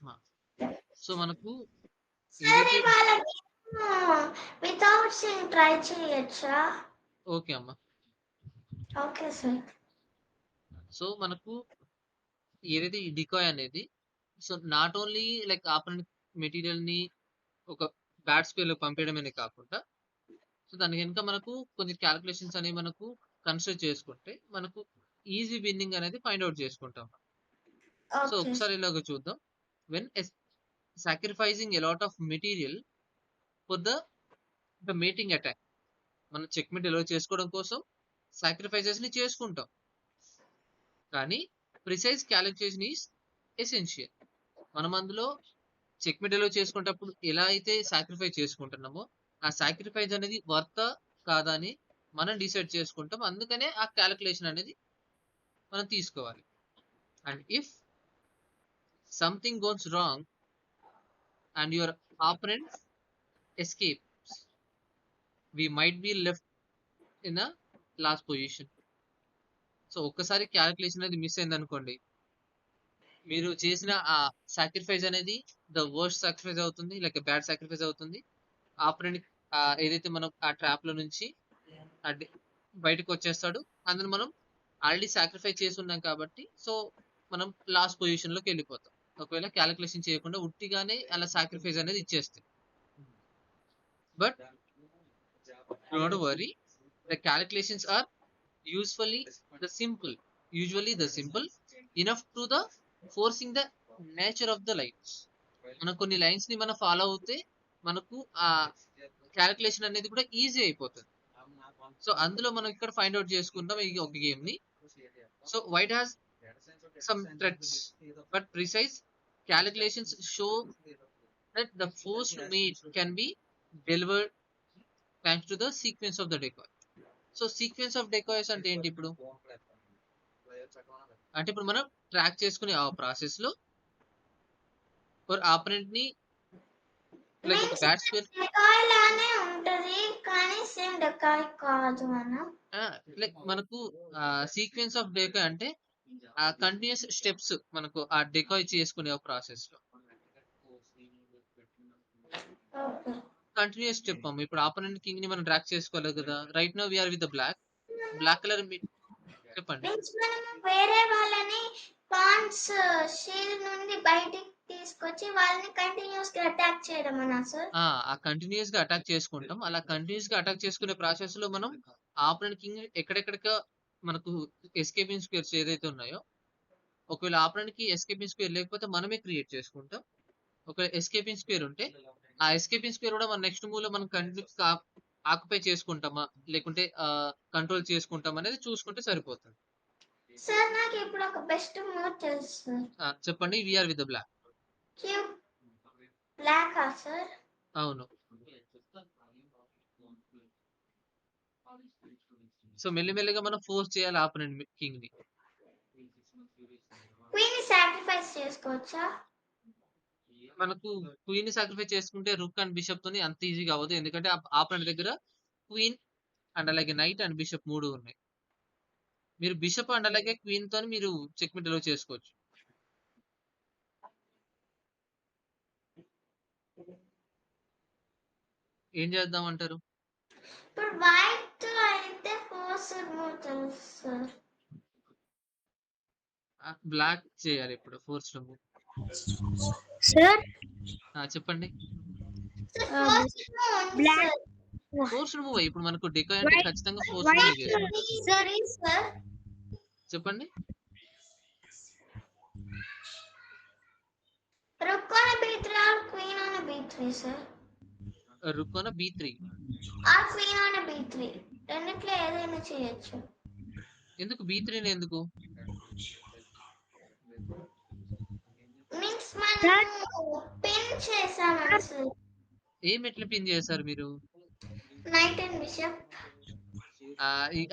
ఆ! సో, మనకు సరే ఏదైతే వాళ్ళకి వితౌట్ సీయింగ్ ట్రై చేయొచ్చా? ఓకే అమ్మ. Okay sir. సో, మనకు ఏదైతే ఈ డికాయ్ అనేది so, not only like operant మెటీరియల్‌ని ఒక బ్యాట్ స్క్వేర్‌లోకి పంపేయడమనే కాకుండా, సో, దాని వెనుక మనకు కొన్ని కాలిక్యులేషన్స్ అనేవి మనకు కన్సిడర్ చేసుకుంటే, మనకు ఈజీ విన్నింగ్ అనేది ఫైండ్ ఔట్ చేసుకుంటాం. So, okay. ఒకసారి ఇలాగ చూద్దాం. When sacrificing a lot of material for the mating attack. మనం చెక్‌మేట్ ఎలో చేసుకోవడం కోసం సాక్రిఫైసెస్‌ని చేసుకుంటాం. కానీ ప్రిసైజ్ కాలిక్యులేషన్ ఈస్ ఎసెన్షియల్. మనం అందులో చెక్‌మేట్ ఎలో చేసుకునేటప్పుడు ఎలా అయితే సాక్రిఫైస్ చేసుకుంటున్నామో, ఆ సాక్రిఫైస్ అనేది వర్తా? కాదా? అని మనం డిసైడ్ చేసుకుంటాం. అందుకనే ఆ కాలిక్యులేషన్ అనేది మనం తీసుకోవాలి. And if something goes wrong and your operant escapes, we might be left in a last position. So, ఒక్కసారి కాలిక్యులేషన్ అనేది మిస్ అయిందనుకోండి, మీరు చేసిన ఆ సాక్రిఫైస్ అనేది ద వర్స్ట్ సాక్రిఫైస్ అవుతుంది. లైక్ బ్యాడ్ సాక్రిఫైస్ అవుతుంది. ఆపరెంట్ ఏదైతే మనం ఆ ట్రాప్‌లో నుంచి అంటే బయటకొచ్చేస్తాడు. అందులో మనం ఆల్రెడీ సాక్రిఫైస్ చేసున్నాం కాబట్టి, సో, మనం లాస్ట్ పొజిషన్‌లోకెళ్ళిపోతాం. ఒకవేళ కాలిక్యులేషన్ చేయకుండా ఉట్టిగానే అలా సాక్రిఫైస్ అనేది ఇచ్చేస్తే. But don't worry. The calculations are usually the simple the simple enough to the forcing the nature of the lines. మనం కొన్ని లైన్స్ ని మనం ఫాలో అవుతే మనకు ఆ క్యాలిక్యులేషన్ అనేది కూడా ఈజీ అయిపోతుంది. సో, అందులో మనం ఇక్కడ ఫైండ్ అవుట్ చేసుకుందాం ఈ ఒక గేమ్ ని. So, white has some threads but precise calculations show that the forced mate can be delivered thanks to the sequence of the decoy. So, sequence of decoys అంటే ఏంటి ఇప్పుడు? అంటే ఇప్పుడు మనం ట్రాక్ చేసుకునే ఆ ప్రాసెస్ లో ఆపరెంట్ ని లైక్ ఒక మీన్స్ బ్యాట్ స్క్వేర్ డెకాయ్ లానే ఉంటది కానీ సేమ్ డెకాయ్ కాదు అనా? లైక్ మనకు సీక్వెన్స్ ఆఫ్ డెకాయ్ అంటే ఆ కంటిన్యూస్ స్టెప్స్ మనకు ఆ డెకాయ్ చేసుకునే ప్రాసెస్ లో ఓకే. కంటిన్యూస్ స్టెప్ అమ్మ. ఇప్పుడు ఆపరెంట్ కింగ్ ని మనం ట్రాక్ చేసుకోలేదు కదా. Right now we're with the black colour చెప్పండి. మీన్స్ మనం వేరే వాళ్ళని పాన్స్ షీల్డ్ నుండి బయటికి తీసుకొచ్చి వాళ్ళని కంటిన్యూస్ గా అటాక్ చేయడం అనా సార్? ఆ కంటిన్యూస్ గా అటాక్ చేసుకుంటాం. అలా కంటిన్యూస్ గా అటాక్ చేసుకునే ప్రాసెస్ లో మనం ఆపరెంట్ కింగ్ ఎక్కడెక్కడిక మనకు ఎస్కేపింగ్ స్క్వేర్స్ ఏదైతే ఉన్నాయో, ఒకవేళ ఆపరెంట్ కి ఎస్కేపింగ్ స్క్వేర్ లేకపోతే మనమే క్రియేట్ చేసుకుంటాం. ఒకవేళ ఎస్కేపింగ్ స్క్వేర్ ఉంటే ఆ ఎస్కేపింగ్ స్క్వేర్ కూడా మన నెక్స్ట్ మూవ్ లో మనం కంటిన్యూస్ ఆక్యుపై చేసుకుంటామా లేకుంటే కంట్రోల్ చేసుకుంటాం అనేది చూసుకుంటే సరిపోతుంది. సార్ నాకు ఇప్పుడు ఒక బెస్ట్ మూవ్ తెలుసు సార్. చెప్పండి. We're with black. Cube black sir? అవును. సో, మెల్లిమెల్లిగా మనం ఫోర్స్ చేయాలి ఆపరెంట్ కింగ్ ని. క్వీన్ ని సాక్రిఫైస్ చేసుకోవచ్చా? మనకు క్వీన్ ని సాక్రిఫైస్ చేసుకుంటే రుక్ అండ్ బిషప్ తోని అంత ఈజీగా అవ్వదు. ఎందుకంటే ఆపరెంట్ దగ్గర క్వీన్ అండ్ అలాగే నైట్ అండ్ బిషప్ 3 ఉన్నాయి. మీరు బిషప్ అండ్ అలాగే క్వీన్ తోని మీరు చెక్‌మేట్ ఎలో చేసుకోవచ్చు. ఏం చేద్దాం అంటారు? ఇప్పుడు వైట్ అయితే ఫోర్స్డ్ మూవ్ తెలుసు సార్. బ్లాక్ చేయాలి ఇప్పుడు ఫోర్స్డ్ మూవ్. సార్ చెప్పండి. సార్ ఫోర్స్డ్ మూవ్ ఉంది బ్లాక్ సార్. ఫోర్స్డ్ మూవ్ ఇప్పుడు మనకు డెకాయ్ అంటే వైట్ ఖచ్చితంగా ఫోర్స్డ్ మూవ్ చేస్తాం. సార్ సార్ చెప్పండి. Rook on b3 or queen on b3 sir? Rook on b3 or queen on b3 రెండిట్లో ఏదైనా చేయొచ్చు. ఎందుకు b3 ని ఎందుకు? మీన్స్ మనం పిన్ చేసామని సార్. ఏం ఎట్లా పిన్ చేశారు మీరు? Night and bishop.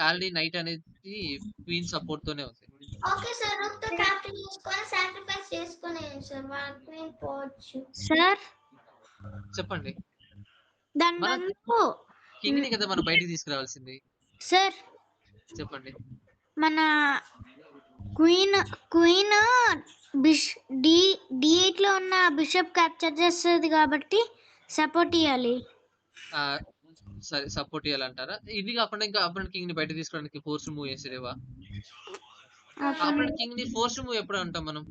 Already night అనేది క్వీన్ సపోర్ట్ తోనే ఉంది. ఓకే సార్ రుక్ తో క్యాప్చర్ చేసుకొని సాక్రిఫైస్ చేసుకునేయండి సార్. వాళ్ళ క్వీన్ పోవచ్చు. సార్ చెప్పండి. దాని మన నందు కింగ్ ని కదా మనం బయటికి తీసుకురావాల్సింది. సార్ చెప్పండి. మన క్వీన్ D8 లో ఉన్న బిషప్ క్యాప్చర్ చేస్తుంది కాబట్టి సపోర్ట్ ఇవ్వాలి. సరే సపోర్ట్ ఇవ్వాలంటారా? ఇది కాకుండా ఇంకా ఆపరెంట్ కింగ్ ని బయట తీసుకోవడానికి ఫోర్స్ మూవ్ చేసేదేవా? ఆపరెంట్ కింగ్ ని ఫోర్స్ మూవ్ ఎప్పుడు అంటాం మనం?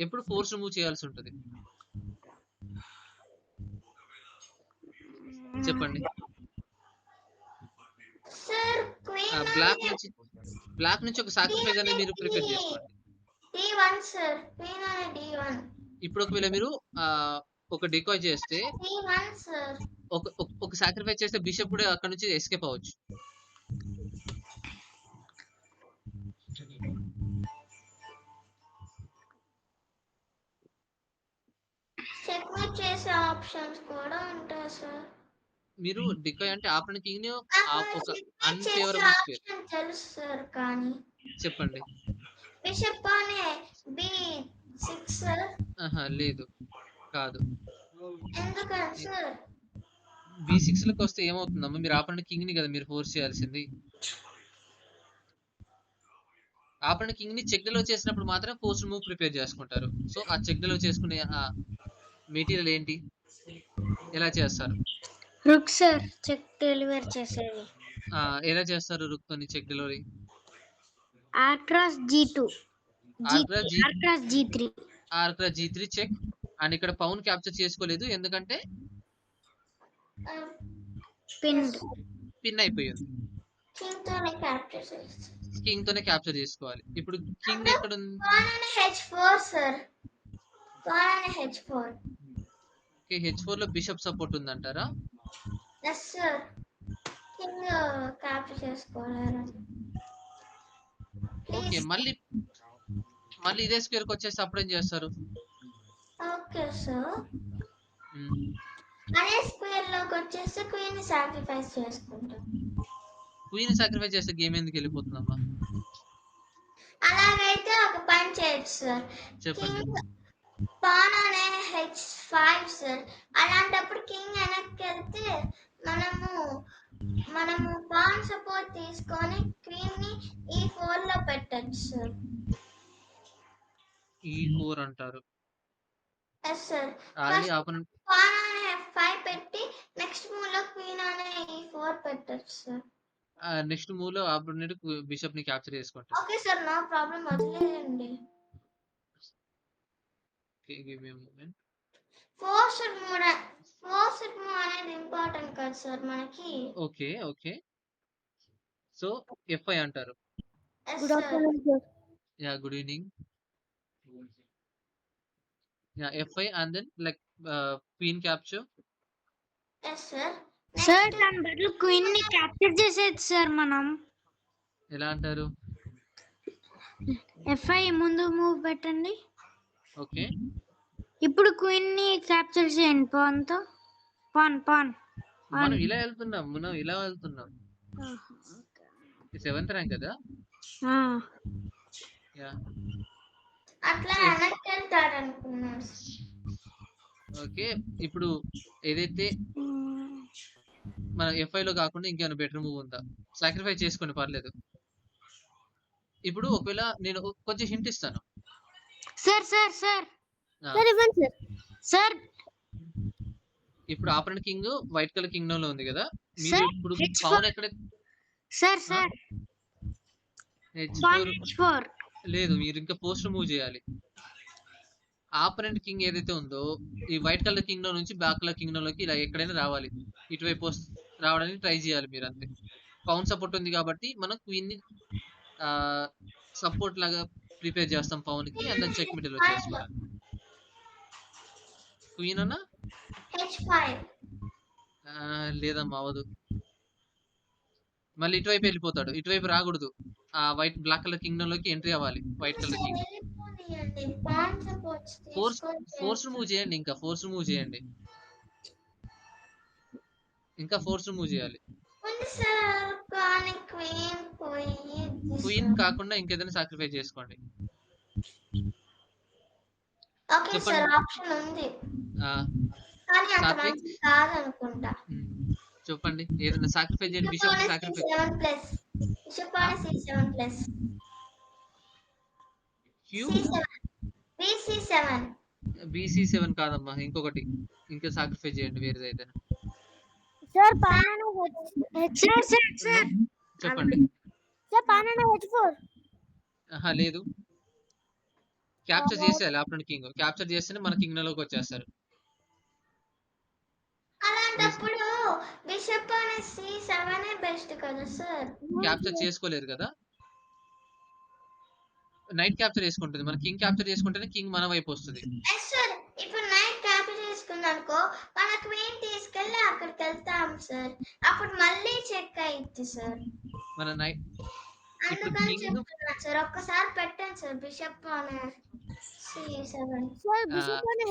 ఎప్పుడు ఫోర్స్ మూవ్ చేయాల్సి ఉంటుంది చెప్పండి. సార్ బ్లాక్ నుంచి ఒక సాక్రిఫైస్ అనేది మీరు ప్రిపేర్ చేసుకోండి. D1 సార్, క్వీన్ అనే D1. ఇప్పుడు ఒకవేళ మీరు ఒక డికాయ్ చేస్తే D1 సార్. ఒక సాక్రిఫైస్ చేస్తే బిషప్ కూడా అక్కడ నుంచి ఎస్కేప్ అవ్వచ్చు. చెక్మేట్ చేసే ఆప్షన్స్ కూడా ఉంటాయి సార్. మీరు డికాయ్ అంటే ఆపరెంట్ కింగ్ ని నాకు ఒక చెక్మేట్ చేసే అన్ఫేవరబుల్ స్క్వేర్ ఆప్షన్ తెలుసు సార్, కానీ చెప్పండి. బిషప్ అనే B6 సార్. లేదు కాదు. ఎందుకని సార్? B6 లకు వస్తే ఏమవుతుందమ్మా? మీరు ఆపరెంట్ కింగ్ ని కదా మీరు ఫోర్స్ చేయాల్సింది. ఆపరెంట్ కింగ్ ని చెక్ లో చేసినప్పుడు మాత్రం ఫోర్స్ మూవ్ ప్రిపేర్ చేసుకుంటారు. సో ఆ చెక్ లో చేసుకునే ఆ మెటీరియల్ ఏంటి, ఎలా చేస్తారు? రుక్ సార్, చెక్ డెలివర్ చేసేది. ఎలా చేస్తారు రుక్ తోని check delivery? R cross G2, R cross G3 check. And ఇక్కడ పౌన్ క్యాప్చర్ చేసుకోలేదు ఎందుకంటే పిన్ అయిపోయింది. కింగ్ తోనే క్యాప్చర్ చేసుకోవాలి. ఇప్పుడు కింగ్ ఎక్కడ ఉంది? H4 sir. H4. Okay, H4 లో బిషప్ సపోర్ట్ ఉందంటారా? Yes sir. కింగ్ క్యాప్చర్ చేసుకోవాలి. ఓకే, మళ్ళీ ఇదే స్క్వేర్ కి వచ్చేసి అప్పుడు ఏం చేస్తారు? Okay sir. అదే స్క్వేర్ లోకి వచ్చేసి క్వీన్ ని సాక్రిఫైస్ చేసుకుంటాం. క్వీన్ సాక్రిఫైస్ చేస్తే గేమ్ ఎందుకు వెళ్ళిపోతుందమ్మా? అలాగైతే ఒక పని చేయొచ్చు సార్. చెప్పండి. పాన్ అనే H5 సార్. అలాంటప్పుడు కింగ్ వెనక్కి వెళ్తే మనము పాన్ సపోర్ట్ తీసుకొని క్వీన్ ని E4 లో పెట్టచ్చు సార్. E4 అంటారు. Yes sir. Already opponent pawn అనే F5 పెట్టి నెక్స్ట్ మూవ్ లో క్వీన్ అనే E4 పెట్టచ్చు సార్. నెక్స్ట్ మూవ్ లో ఆపోనెంట్ బిషప్ ని క్యాప్చర్ చేసుకుంటారు. ఓకే సార్, నో ప్రాబ్లం, వదిలేయండి. Okay, give me a moment. Forced move అనేది ఇంపార్టెంట్ కదా సార్ మనకి. ఓకే సో F5 అంటారు. Good afternoon sir. Ya, good evening. Ya, F5 and then like queen capture. Yes sir. Sir దాని బదులు queen ని capture చేసేది sir మనం. ఎలా అంటారు? F5 ముందు మూవ్ పెట్టండి. ఓకే, ఇప్పుడు క్వీన్ ని క్యాప్చర్ చేయండి పాన్ తో. పాన్ మనం ఇలా వెళ్తున్నాం. 7th ర్యాంక్ కదా. యా, అట్లా వెనక్కి వెళ్తాడు అనుకున్నాను. ఓకే, ఇప్పుడు ఏదైతే మన F5 లో కాకుండా ఇంకేమైనా బెటర్ మూవ్ ఉందా? సాక్రిఫైస్ చేసుకోండి, పర్లేదు. ఇప్పుడు ఒకవేళ నేను కొంచెం హింట్ ఇస్తాను. సార్ ఇప్పుడు operant king white colour Kingdom లో ఉంది కదా. మీరు ఇప్పుడు పవన్ ఎక్కడ? సార్ H4 లేదు, మీరు ఇంకా పోస్ట్ మూవ్ చేయాలి. ఆపరెంట్ కింగ్ ఏదైతే ఉందో ఈ వైట్ కలర్ కింగ్డమ్ నుంచి బ్లాక్ కలర్ కింగ్డమ్ లోకి ఇలా ఎక్కడైనా రావాలి. ఇటువైపు రావడానికి ట్రై చేయాలి మీరు, అంతే. పవన్ సపోర్ట్ ఉంది కాబట్టి మనం క్వీన్ ని సపోర్ట్ లాగా ప్రిపేర్ చేస్తాం పవన్ కి. అండ్ చెక్ మిడిల్ లో చేసుకోవాలి. క్వీన్ అన్నా లేదమ్మా, అవదు. మళ్ళీ ఇటువైపు వెళ్ళిపోతాడు. ఇటువైపు రాకూడదు. ఆ బ్లాక్ కలర్ కింగ్డమ్ లోకి ఎంట్రీ అవ్వాలి. White colour king force move చేయండి. ఇంకా ఫోర్స్ మూవ్ చేయాలి. క్వీన్ కాకుండా ఇంకేదైనా సాక్రిఫైస్ చేసుకోండి. ఓకే సార్, ఆప్షన్ ఉంది కానీ అంత మంచిది కాదనుకుంటా. చెప్పండి, ఏదైనా సాక్రిఫైస్ చేయండి. Bishop sacrifice. Bishop on c7 plus Q c7 bc7 BC7 కాదమ్మా, ఇంకొకటి ఇంకా సాక్రిఫైస్ చేయండి వేరేది ఏదైనా. సార్ పాన్ అనే సార్ సార్ సార్ చెప్పండి. సార్ పాన్ అనే h4 ఆహా లేదు, క్యాప్చర్ చేసేయాలి ఆఫ్టర్ కింగ్. క్యాప్చర్ చేస్తేనే మన కింగ్లోకి వచ్చేస్తారు. అలాంటప్పుడు బిషప్ ఆన్ c7 బెస్ట్ కదా సార్. క్యాప్చర్ చేసుకోలేరు కదా, నైట్ క్యాప్చర్ చేసుకుంటుంది. మన కింగ్ క్యాప్చర్ చేసుకుంటేనే కింగ్ మన వైపు వస్తుంది. ఎస్ సార్, ఇప్పుడు నైట్ క్యాప్చర్ చేసుకుందనుకో మన క్వీన్ తీసుకెళ్ళి అక్కడికి వెళ్తాం సార్, అప్పుడు మళ్ళీ చెక్ అయ్యిద్ది సార్. మన నైట్ ఇప్పుడు అందుకని కింగ్ చెప్తున్నాను సార్, ఒక్కసారి పెట్టండి sir bishop on c7. Sir bishop అనే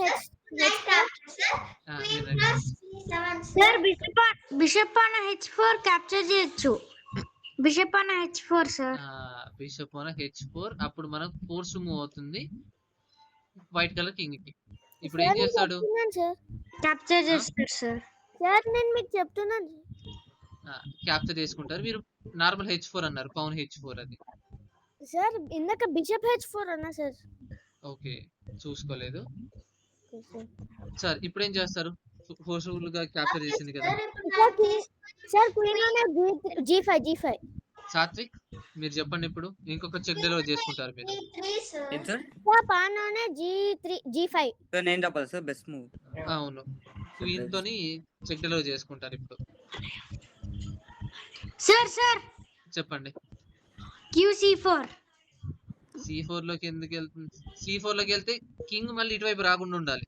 knight capture sir, queen plus c7 sir bishop on h4 capture చేయొచ్చు. Bishop on h4 sir. Bishop on H4, అప్పుడు మనకు ఫోర్స్ మూవ్ అవుతుంది వైట్ కలర్ కింగ్ కి. ఇప్పుడు ఏం చేస్తాడు, సార్ క్యాప్చర్ చేస్తారు సార్. సార్ నేను మీకు చెప్తున్నాను క్యాప్చర్ చేసుకుంటారు. మీరు నార్మల్ H4 అన్నారు, పౌన్ H4 అది. సార్ ఇందాక బిషప్ h4 అన్నా సార్. ఓకే, చూసుకోలేదు సార్. ఇప్పుడు ఏం చేస్తారు, ఫోర్స్ఫుల్ గా క్యాప్చర్ చేసింది కదా. సార్ క్వీన్ అనే g5 సాత్విక్ మీరు చెప్పండి. ఇప్పుడు ఇంకొక చెక్ డెలివర్ చేసుకుంటారు మీరు. ఏం సార్? సార్ పాన్ అనే g5 సార్ నేను చెప్పాలి సార్ బెస్ట్ మూవ్. అవును, క్వీన్ తోని చెక్ డెలివర్ చేసుకుంటారు. ఇప్పుడు సార్ సార్ చెప్పండి. qc4 C4 లోకి ఎందుకు వెళ్తుంది, C4 లోకి వెళ్తే కింగ్ మళ్ళీ ఇటువైపు రాకుండా ఉండాలి,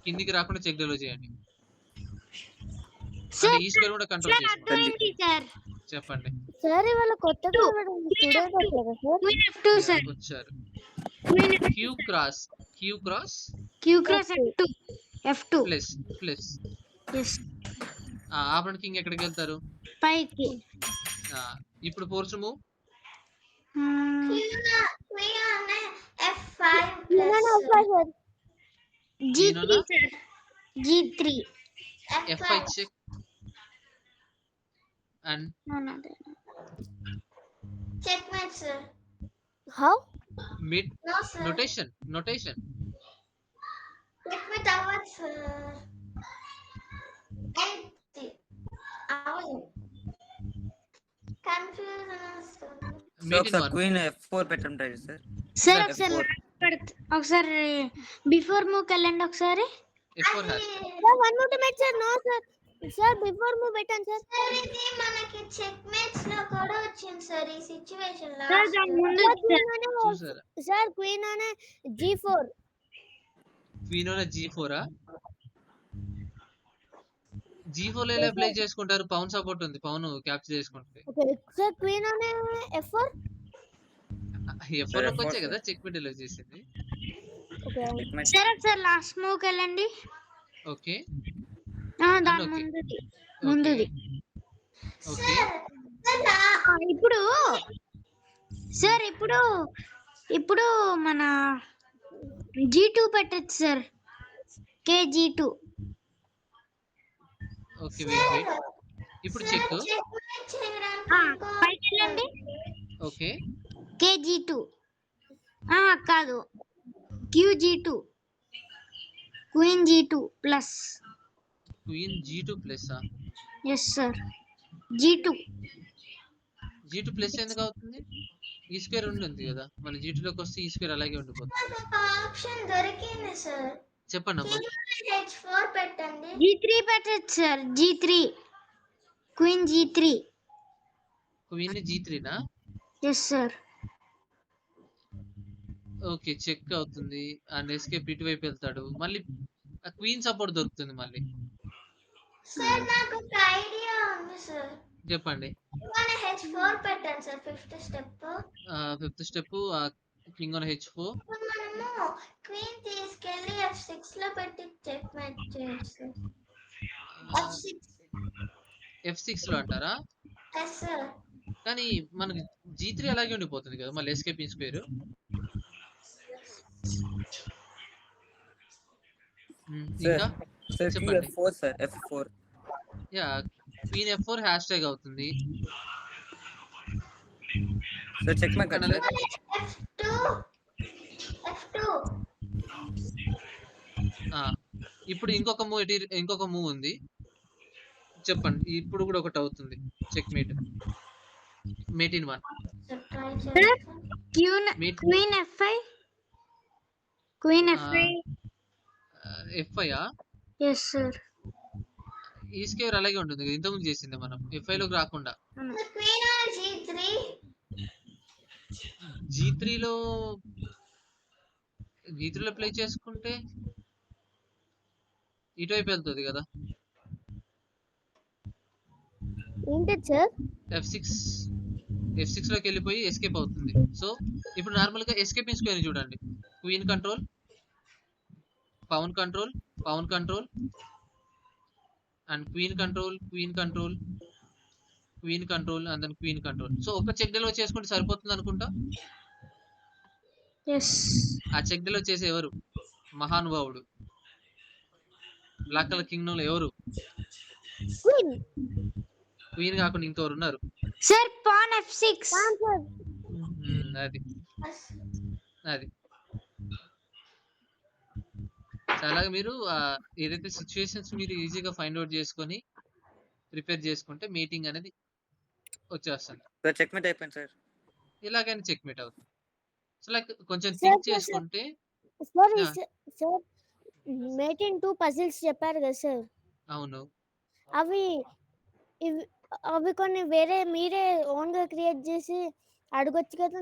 కిందికి రాకుండా చెక్ డెలివర్ చేయండి. అంటే ఈ స్క్వేర్ కూడా కంట్రోల్ సార్ చేసుకోండి. అర్థమైంది సార్. చెప్పండి. సార్ ఇవాళ కొత్తగా స్టూడెంట్ వచ్చారా సార్? Queen f2 sir. వచ్చారు. Queen q cross q cross f2 plus yes opponent king ఎక్కడికి వెళ్తారు, పైకి. ఇప్పుడు force move queen on f5 queen అనే plus sir g3 sir. g3 F5 check and checkmate sir. హౌ మిడ్ No sir, notation checkmate అవ్వదు sir. And అవును, confusion వస్తుంది. ఒకసారి క్వీన్ f4 పెట్టండి రైట్ సార్. Sir F4. ఒకసారి బిఫోర్ మూవ్ వెళ్ళండి ఒకసారి. F4 hash. Sir one more minute sir. No sir sir before move పెట్టండి సార్. సార్ ఇది మనకి checkmates లో కూడా వచ్చింది సార్ ఈ సిచ్యువేషన్ లో. సార్ దాని ముందు క్వీన్ అనే చూసారా, సార్ క్వీన్ అనే g4 క్వీన్ ఓన G4 G4 లో ఎలా ప్లే చేసుకుంటారు, పౌన్ సపోర్ట్ ఉంది, పౌన్ క్యాప్చర్ చేసుకుంటుంది. ఓకే సార్ క్వీన్ అనే f4 F4 లోకి వచ్చే కదా చెక్ బిట్ ఎలా చేసింది. ఓకే సార్ ఒకసారి లాస్ట్ మూవ్ వెళ్ళండి. ఓకే దాని Okay. ముందుది. ఓకే ఇప్పుడు సార్ ఇప్పుడు మన g2 పెట్టచ్చు సార్. kg2 ఓకే వెయిట్ ఇప్పుడు చెక్. checkmate చేయడానికి పైకి వెళ్ళండి. ఓకే kg2 కాదు qg2 queen g2 plus. Queen G2 plus S sir g2 plus ఎందుకు అవుతుంది, ఈ స్క్వేర్ ఉంటుంది కదా, మన G2 లోకి వస్తే ఈ స్క్వేర్ అలాగే ఉండిపోతుంది. ఒక ఆప్షన్ దొరికింది సార్. చెప్పండి అమ్మా. h4 పెట్టండి. g3 పెట్టచ్చు sir. g3 queen g3 queen G3 నా. Yes sir. ఓకే చెక్ అవుతుంది అండ్ ఎస్కేప్ ఇటువైపు వెళ్తాడు, మళ్ళీ క్వీన్ సపోర్ట్ దొరుకుతుంది మళ్ళీ. సార్ నాకు ఒక ఐడియా ఉంది సార్. చెప్పండి. మన h4 పెట్టండి sir, fifth step. Fifth step king on H4. మనము క్వీన్ తీసుకెళ్లి f6 లో పెట్టి చెక్మేట్ చేయొచ్చు సార్. F6 లో అంటారా, ఎస్ సార్. కానీ మనకి G3 అలాగే ఉండిపోతుంది కదా, మళ్ళీ ఎస్కేప్ ఇన్ స్క్వేర్. ఇంకా సార్ చెప్పండి. f4 sir f4. Yeah queen F4 hash tag అవుతుంది. Sir, check my ఇక్కడ cut, sir. F2 F2 ఇప్పుడు ఇంకొక మూవ్ ఉంది. చెప్పండి. ఇప్పుడు కూడా ఒకటి అవుతుంది. Checkmate in 1. Sir try చేయండి mate queen F5 queen F5 F5 yes sir ఈ స్క్వేర్ అలాగే ఉంటుంది కదా, ఇంతకుముందు చేసింది మనం F5 లోకి రాకుండా. సార్ క్వీన్ ఆన్ G3 G3లో ప్లే చేసుకుంటే ఇటువైపు వెళ్తుంది కదా. ఏంటి సార్ F6 లోకి వెళ్ళిపోయి ఎస్కేప్ అవుతుంది. సో ఇప్పుడు నార్మల్ గా ఎస్కేపింగ్ స్క్వేర్ చూడండి. Queen control, pawn control and queen control and then queen control. So ఒక చెక్ డెలో చేసుకుంటే సరిపోతుంది అనుకుంటా. ఎస్ ఆ చెక్ డెలో చేసే ఎవరు? మహానుభావుడు బ్లాక్ కలర్ కింగ్డమ్ లో ఎవరు? క్వీన్ కాకుండా ఇంకెవరు ఉన్నారు? సార్ పాన్ F6 అది అలాగే మీరు ఏదైతే సిచ్యువేషన్స్ మీరు ఈజీగా ఫైండ్ అవుట్ చేసుకొని ప్రిపేర్ చేసుకుంటే మీటింగ్ అనేది వచ్చేస్తుంది. Sir, checkmate అయిపోయింది, sir. ఇలాగైనా చెక్మేట్ అవుతుంది. సో లైక్ కొంచెం Sir, థింక్ sir, చేసుకుంటే sir Yeah. Sir mating 2 puzzles చెప్పారు కదా సార్, అవును. అవి అవి కొన్ని వేరే మీరే ఓన్ గా క్రియేట్ చేసి అడగొచ్చు కదా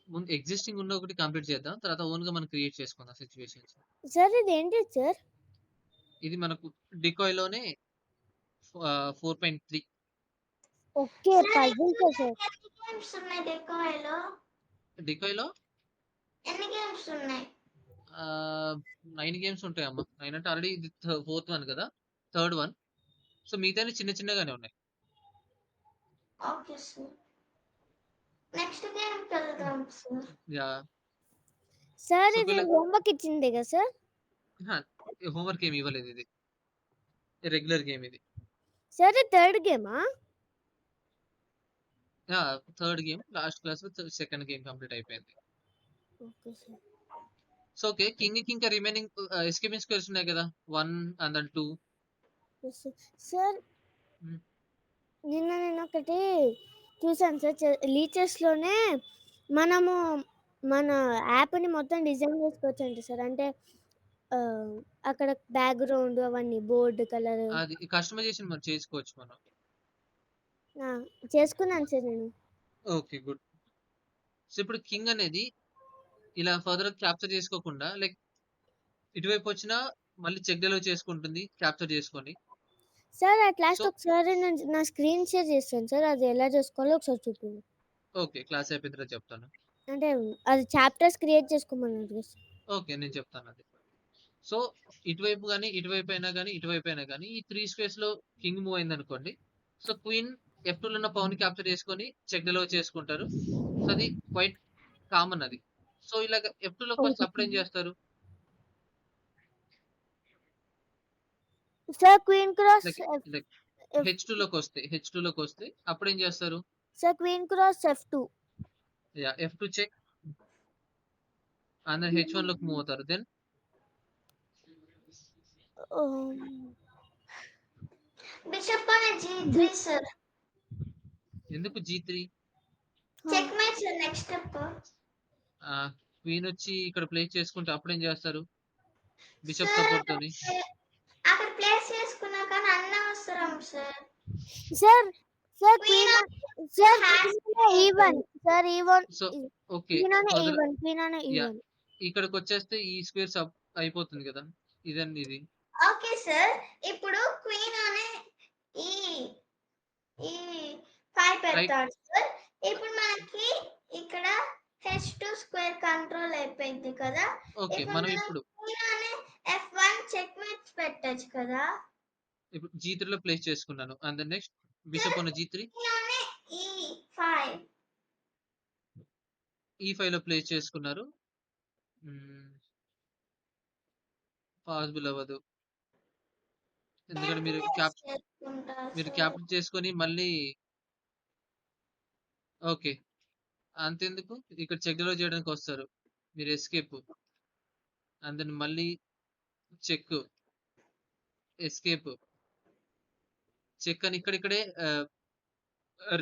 ముందు ఎగ్జిస్టింగ్ ఉన్న ఒకటి కంప్లీట్ చేద్దాం, తర్వాత ఓన్ గా మనం క్రియేట్ చేసుకుందాం సిచ్యువేషన్స్. సార్. ఇది ఏంటి సార్? ఇది మనకు డికాయ్ లోనే 4.3. Okay puzzle sir. గేమ్స్ ఉన్నాయి డెకాయ్లో. డికాయ్ లో ఎన్ని గేమ్స్ ఉన్నాయి? 9 గేమ్స్ ఉంటాయి అమ్మా. 9 అంటే ఆల్రెడీ ఇది 4th వన్ కదా, 3rd వన్. సో మిగతా చిన్నగానే ఉన్నాయి. Okay sir. నెక్స్ట్ గేమ్ వెళ్దాం సార్. యా సార్ So, ఇది వీళ్ళ- హోంవర్క్ ఇచ్చింది కదా సార్? హోంవర్క్ ఏమి ఇవ్వలేదు, ఇది రెగ్యులర్ గేమ్. ఇది సార్ థర్డ్ గేమా? థర్డ్ గేమ్ లాస్ట్ క్లాస్ లో సెకండ్ గేమ్ కంప్లీట్ అయిపోయింది. Okay sir. So okay, king ఇంకా రిమైనింగ్ ఎస్కేపింగ్ స్క్వేర్స్ ఉన్నాయి కదా, 1 అండ్ దెన్ 2. Sir Hmm. నేను ఒకటి చూసాను సార్, లీచెస్ లోనే మనము మన యాప్ని మొత్తం డిజైన్ చేసుకోవచ్చు అంట సార్. అంటే అక్కడ బ్యాక్గ్రౌండ్ అవన్నీ బోర్డు కలర్ అది కస్టమైజేషన్ మనం చేసుకోవచ్చు మనం. చేసుకున్నాను సార్ నేను. Okay good. సో ఇప్పుడు కింగ్ అనేది ఇలా ఫర్దర్ క్యాప్చర్ చేసుకోకుండా లైక్ ఇటువైపు వచ్చినా మళ్ళీ చెక్ డెలో చేసుకుంటుంది క్యాప్చర్ చేసుకొని. సార్ అట్ లాస్ట్ So- ఒకసారి నేను నా స్క్రీన్ షేర్ చేస్తాను సార్, అది ఎలా చేసుకోవాలో ఒకసారి చూపించండి. ఓకే, క్లాస్ అయిపోయిన తర్వాత చెప్తాను. అంటే అది చాప్టర్స్ క్రియేట్ చేసుకోమన్నారు కదా సార్. ఓకే, నేను చెప్తాను అది. సో ఇటువైపు అయినా కానీ ఈ 3 స్పేస్ లో కింగ్ మూవ్ అయింది అనుకోండి. సో క్వీన్ F2 లో ఉన్న పవన్ క్యాప్చర్ చేసుకొని చెక్ డెలో చేసుకుంటారు. సో అది క్వైట్ కామన్ అది. సో ఇలాగ F2 లోకి వస్తే అప్పుడు ఏం చేస్తారు? Sir queen cross like H2 లోకి వస్తే అప్పుడు ఏం చేస్తారు? Sir queen cross F2. F2 check and H1 లోకి మూవ్ అవుతారు. Then bishop on G3 sir. ఎందుకు G3? Checkmate sir. Next step queen వచ్చి ఇక్కడ ప్లేస్ చేసుకుంటే అప్పుడు ఏం చేస్తారు? బిషప్ Sir, సపోర్ట్ తోని. అక్కడ ప్లేస్ చేసుకున్నాక అనవసరం sir. Sir sir Queen queen sir E1 sir E1 so okay, queen అనే E1 క్వీన్ అనే E1. ఇక్కడికి వచ్చేస్తే ఈ స్క్వేర్ అయిపోతుంది కదా, ఇదండి ఇది. Okay sir. ఇప్పుడు క్వీన్ అనే ఈ ఈ 5 పెడతాడు సార్. ఇప్పుడు మనకి ఇక్కడ H2 స్క్వేర్ కంట్రోల్ అయిపోయింది కదా. ఓకే, మనం ఇప్పుడు క్వీన్ అనే F1 చెక్ మేట్ పెట్టొచ్చు కదా. G3 లో ప్లేస్ చేసుకున్నాను. అండ్ దెన్ నెక్స్ట్ బిషప్ ఉన్న G3 క్వీన్ అనే E5 E5 లో ప్లేస్ చేసుకున్నారు. పాసిబుల్ అవ్వదు, ఎందుకంటే మీరు చేసుకుంటారు మీరు సార్. క్యాప్చర్ చేసుకొని మళ్ళీ ఓకే. అంతెందుకు ఇక్కడ చెక్ డ్రా చేయడానికి వస్తారు. మీరు ఎస్కేప్. అండ్ దెన్ మళ్ళీ చెక్, ఎస్కేప్, చెక్ అని ఇక్కడిక్కడే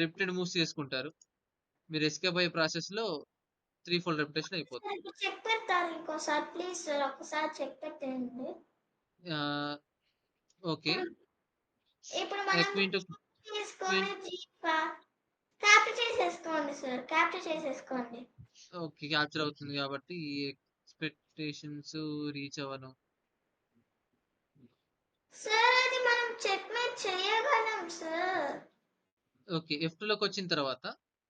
రిపీటెడ్ మూవ్స్ చేసుకుంటారు. మీరు ఎస్కేప్ అయ్యే ప్రాసెస్‌లో 3 ఫోల్డ్ రిపిటేషన్ అయిపోతుంది. సార్ ఇప్పుడు చెక్ పెడతారు ఇంకోసారి ప్లీజ్ సార్ ఒకసారి చెక్ పెట్టండి. ఓకే. ఇప్పుడు మనం క్వీన్ టు తీసుకొని క్వీన్ క్యాప్చర్ చేసేసుకోండి సార్, క్యాప్చర్ చేసేసుకోండి. ఓకే. క్యాప్చర్ అవుతుంది కాబట్టి ఈ ఎక్స్‌పెక్టేషన్స్ రీచ్ అవ్వను. సార్ అది మనం చెక్మేట్ చేయగలం సార్. ఓకే. F2లోకి వచ్చిన తర్వాత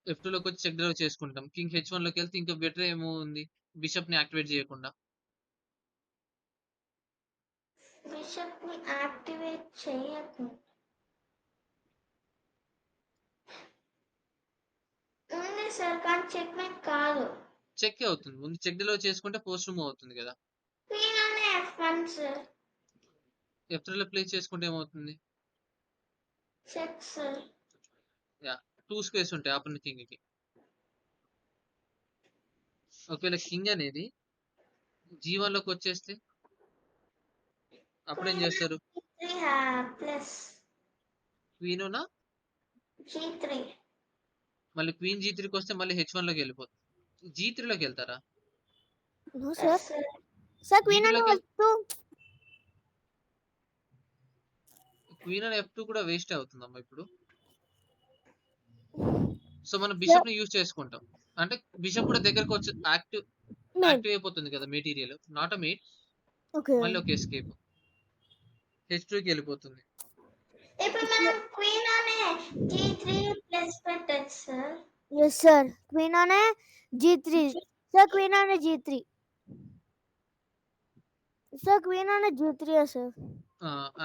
F2లోకి వచ్చి చెక్ డ్రా చేసుకుంటాం. కింగ్ H1లోకి వెళ్తే ఇంకా బెటర్ ఏమో ఉంది. బిషప్‌ని యాక్టివేట్ చేయకుండా. బిషప్ ని యాక్టివేట్ చేయకు. ఉంది సార్ కానీ చెక్మేట్ కాదు. చెక్ అవుతుంది. ముందు చెక్ డ్రా చేసుకుంటే పోస్ట్ మూవ్ అవుతుంది కదా. క్వీన్ అనే F1 సార్. F3లో ప్లే చేసుకుంటే ఏమవుతుంది? Check sir. యా 2 స్క్వేర్స్ ఉంటాయి ఆపోనెంట్ కింగ్‌కి. ఒకవేళ కింగ్ అనేది G1లోకి వచ్చేస్తే అప్పుడేం చేస్తారు? ప్లస్ క్వీనునా G3. మళ్ళీ క్వీన్ G3కి వస్తే మళ్ళీ H1లోకి వెళ్ళిపోతుంది. G3లోకి వెళ్తారా? No sir. సార్ క్వీన్ అని G3లోకి వస్తూ క్వీన్ అని F2 కూడా వేస్ట్ అవుతుందమ్మా ఇప్పుడు. సో మనం బిషప్ ని యూజ్ చేసుకుంటాం. అంటే బిషప్ కూడా దగ్గరకు వచ్చి యాక్టివ్ అయిపోతుంది కదా material. Not a mate. Okay. మళ్ళీ ఒక ఎస్కేప్. H2కి వెళ్ళిపోతుంది. ఇప్పుడు మనం క్వీన్ అనే G3 ప్లస్ పెట్టచ్చు సార్. Yes sir. క్వీన్ అనే G3. సార్ క్వీన్ అనే G3. సార్ క్వీన్ అనే G3 సార్.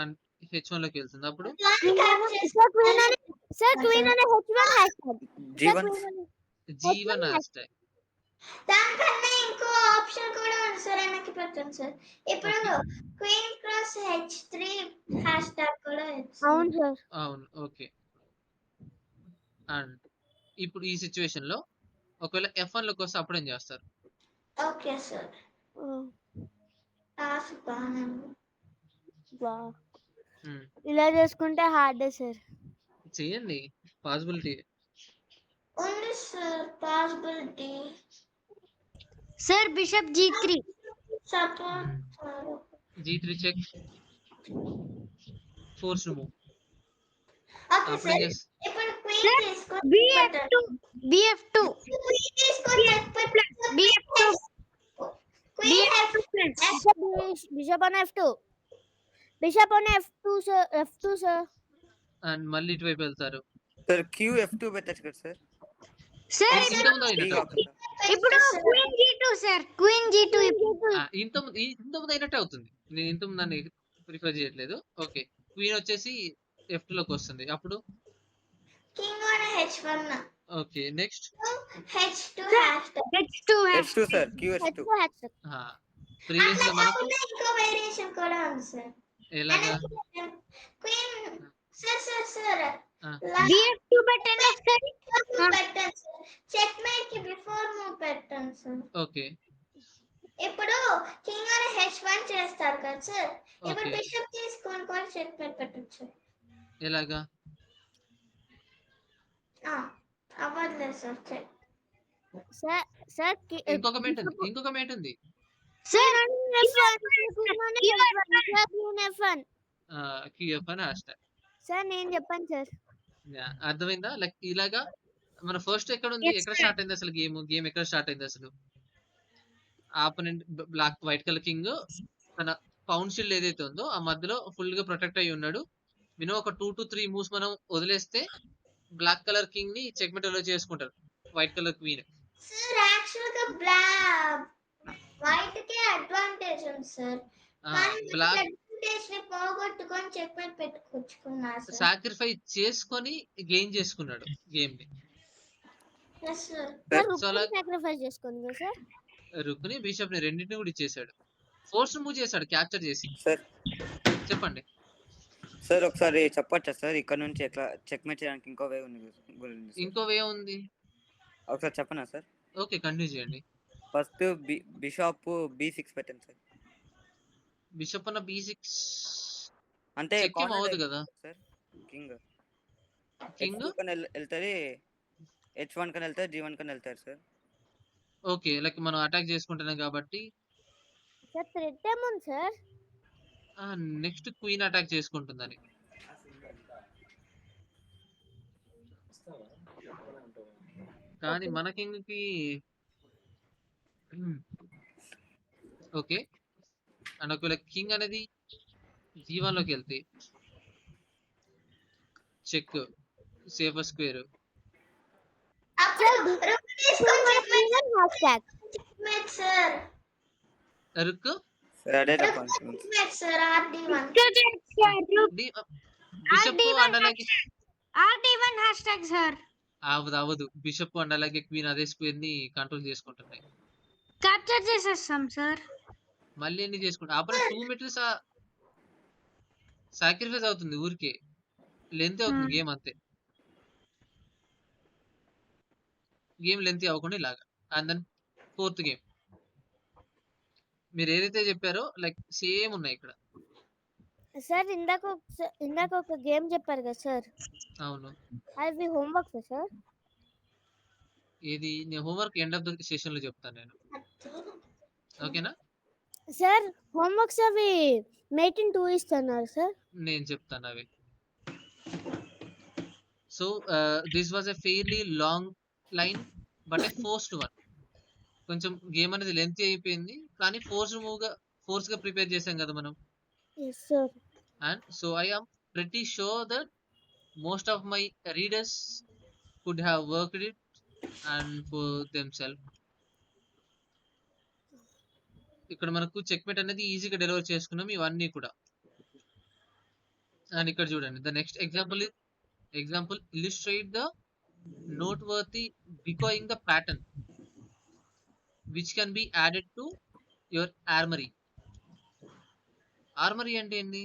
అండ్ H1లోకి వెళ్తుంది. అప్పుడు సార్ క్వీన్ అనే H1 hash G1 G1 hashtag. దానికన్నా ఇంకో ఆప్షన్ కూడా ఉంది సార్, వెనక్కి పెట్టండి సార్. ఇప్పుడు queen cross H3 hash tag కూడా ఉంది. అవును సార్. అవును. ఓకే. అండ్ ఇప్పుడు ఈ సిచ్యువేషన్ లో ఒకవేళ F1లోకి వస్తే అప్పుడు ఏం చేస్తారు? Okay sir. బాగానే ఉంది. ఇలా చేసుకుంటే హార్డే సార్. చేయండి. పాసిబిలిటీ. ఉంది sir possibility. Sir bishop G3. Support G3 check. Force move. Okay అప్పుడు ఏం సార్. చేస్తారు? ఇప్పుడు క్వీన్ తీసుకొని BF2. BF2. క్వీన్ తీసుకొని చెక్ పెట్టండి. BF2. Queen bishop on F2. Bishop on F2 sir. F2 sir. And మళ్ళీ ఇటువైపు వెళ్తారు. సార్ క్యూ F2 పెట్టచ్చు కదా సార్. సార్ ఇంతకుముందు D అయినట్టు. కాకుండా. ఇప్పుడు queen G2 sir. Queen G2. ఇంతకుముందు అయినట్టే అవుతుంది. నేను ఇంతకుముందు దాన్ని ప్రిఫర్ చేయట్లేదు. ఓకే. క్వీన్ వచ్చేసి F2లోకి వస్తుంది. అప్పుడు king on H1. Okay. Next H2 hashtag. H2 H2 sir Q H2. Previous గా మనకు ఇంకో వేరియేషన్ కూడా ఉంది సార్. ఎలాగా? క్వీన్ సార్ BF2 పెట్టండి ఒకసారి. పెట్టండి సార్. చెక్ మేట్ కి బిఫోర్ మూవ్ పెట్టండి సార్. ఓకే. ఇప్పుడు కింగ్ అని H1 చేస్తారు కదా సార్. ఇప్పుడు ఓకే. బిషప్ తీసుకొని కూడా చెక్ మేట్ పెట్టచ్చు. ఎలాగా? అవ్వట్లేదు సార్. చెక్ సార్ ఇంకొక మేట్ ఉంది. సార్ QF అని హ్యాష్‌ట్యాగ్. సార్ నేను చెప్పాను సార్. అర్థమైందా? లైక్ ఇలాగా మన ఫస్ట్ ఎక్కడ ఉంది? Yes, ఎక్కడ sir. స్టార్ట్ అయింది అసలు గేమ్ ఎక్కడ స్టార్ట్ అయింది అసలు? ఆపోనెంట్ వైట్ కలర్ కింగ్ తన పౌండ్ షీల్డ్ ఏదైతే ఉందో ఆ మధ్యలో ఫుల్ గా ప్రొటెక్ట్ అయ్యి ఉన్నాడు. మినిమం ఒక 2 to 3 మూవ్స్ మనం వదిలేస్తే బ్లాక్ కలర్ కింగ్ ని చెక్‌మేట్ అలో చేసుకుంటారు white colour queen. Sir actual గా వైట్ కి అడ్వాంటేజ్ ఉంది సార్. కానీ బ్లాక్ అడ్వాంటేజ్ ని పోగొట్టుకొని చెక్ మేట్ పెట్టుకొచ్చుకున్నారు సార్. సాక్రిఫైస్ చేసుకొని గెయిన్ చేసుకున్నాడు గేమ్ ని. yes sir. సో అలా సాక్రిఫైస్ చేసుకోండి కదా సార్. రుక్ని బిషప్ ని రెండింటిని కూడా ఇచ్చేసాడు. ఫోర్స్ మూవ్ చేశాడు క్యాప్చర్ చేసి. సార్ చెప్పండి సార్ ఒకసారి చెప్పొచ్చా సార్ ఇక్కడ నుంచి ఎట్లా చెక్మేట్ చేయడానికి ఇంకో వే ఉంది గురించి? ఇంకో వే ఉంది. ఒకసారి చెప్పనా సార్? ఓకే, కంటిన్యూ చేయండి. ఫస్ట్ బిషప్ B6 పెట్టండి సార్. బిషప్ అన్న B6 అంటే చెక్ ఏం అవ్వదు కదా. సార్ కింగ్ కింగ్ H2 కన్నా వెళ్తుంది, H1 కన్నా వెళ్తారు, G1 కన్నా వెళ్తారు సార్. ఓకే, లైక్ మనం అటాక్ చేసుకుంటున్నాం కాబట్టి సార్ థ్రెట్ ఏముంది సార్? నెక్స్ట్ క్వీన్ అటాక్ చేసుకుంటుందని. కానీ మన కింగ్ కి ఓకే, అండ్ ఒకవేళ కింగ్ అనేది G1 లోకి వెళ్తే చెక్ సేఫ్ స్క్వేర్. అప్పుడు రుక్ తీసుకొని చెక్మేట్ సార్. రుక్ సార్ అదే రుక్ తప్పండి. Checkmate sir R1. Bishop and అలాగే RD1 hashtag సార్. అవ్వదు. బిషప్ అండ్ అలాగే క్వీన్ అదే స్క్వేర్ ని కంట్రోల్ చేసుకుంటున్నాయి. క్యాప్చర్ చేసేస్తాం సార్. మళ్ళీ ఎన్ని చేసుకుంటా అప్పుడు 2 మెటీరియల్స్ సాక్రిఫైస్ అవుతుంది, ఊరికే లెంత్ అవుతుంది గేమ్, అంతే. గేమ్ లెంత్ అవ్వకుండా ఇలాగా. అండ్ దెన్ 4th గేమ్ మీరు ఏదైతే చెప్పారో లైక్ సేమ్ ఉన్నాయి ఇక్కడ. సార్ ఇందాక ఒక గేమ్ చెప్పారు కదా సార్, అవును. అది హోంవర్క్ సార్? ఏది నేను homework end of the session లో చెప్తాను నేను, ఓకేనా? సార్ హోంవర్క్స్ అవి మేటిన్ 2 ఇస్తున్నారు సార్. నేను చెప్తాను అవి. So this was a fairly long line but a forced one. కొంచెం గేమ్ అనేది లెంత్ అయిపోయింది, కానీ ఫోర్స్ గా ప్రిపేర్ చేసాం కదా మనం. Yes sir. And so I am pretty sure that most of my readers could have worked it and for themselves. ఇక్కడ మనకు చెక్మేట్ అనేది ఈజీగా డెలివర్ చేసుకున్నాం ఇవన్నీ కూడా. అండ్ ఇక్కడ చూడండి, the next example illustrate the noteworthy decoying the pattern which can be added to your armory. ఆర్మరీ అంటే ఏంటి?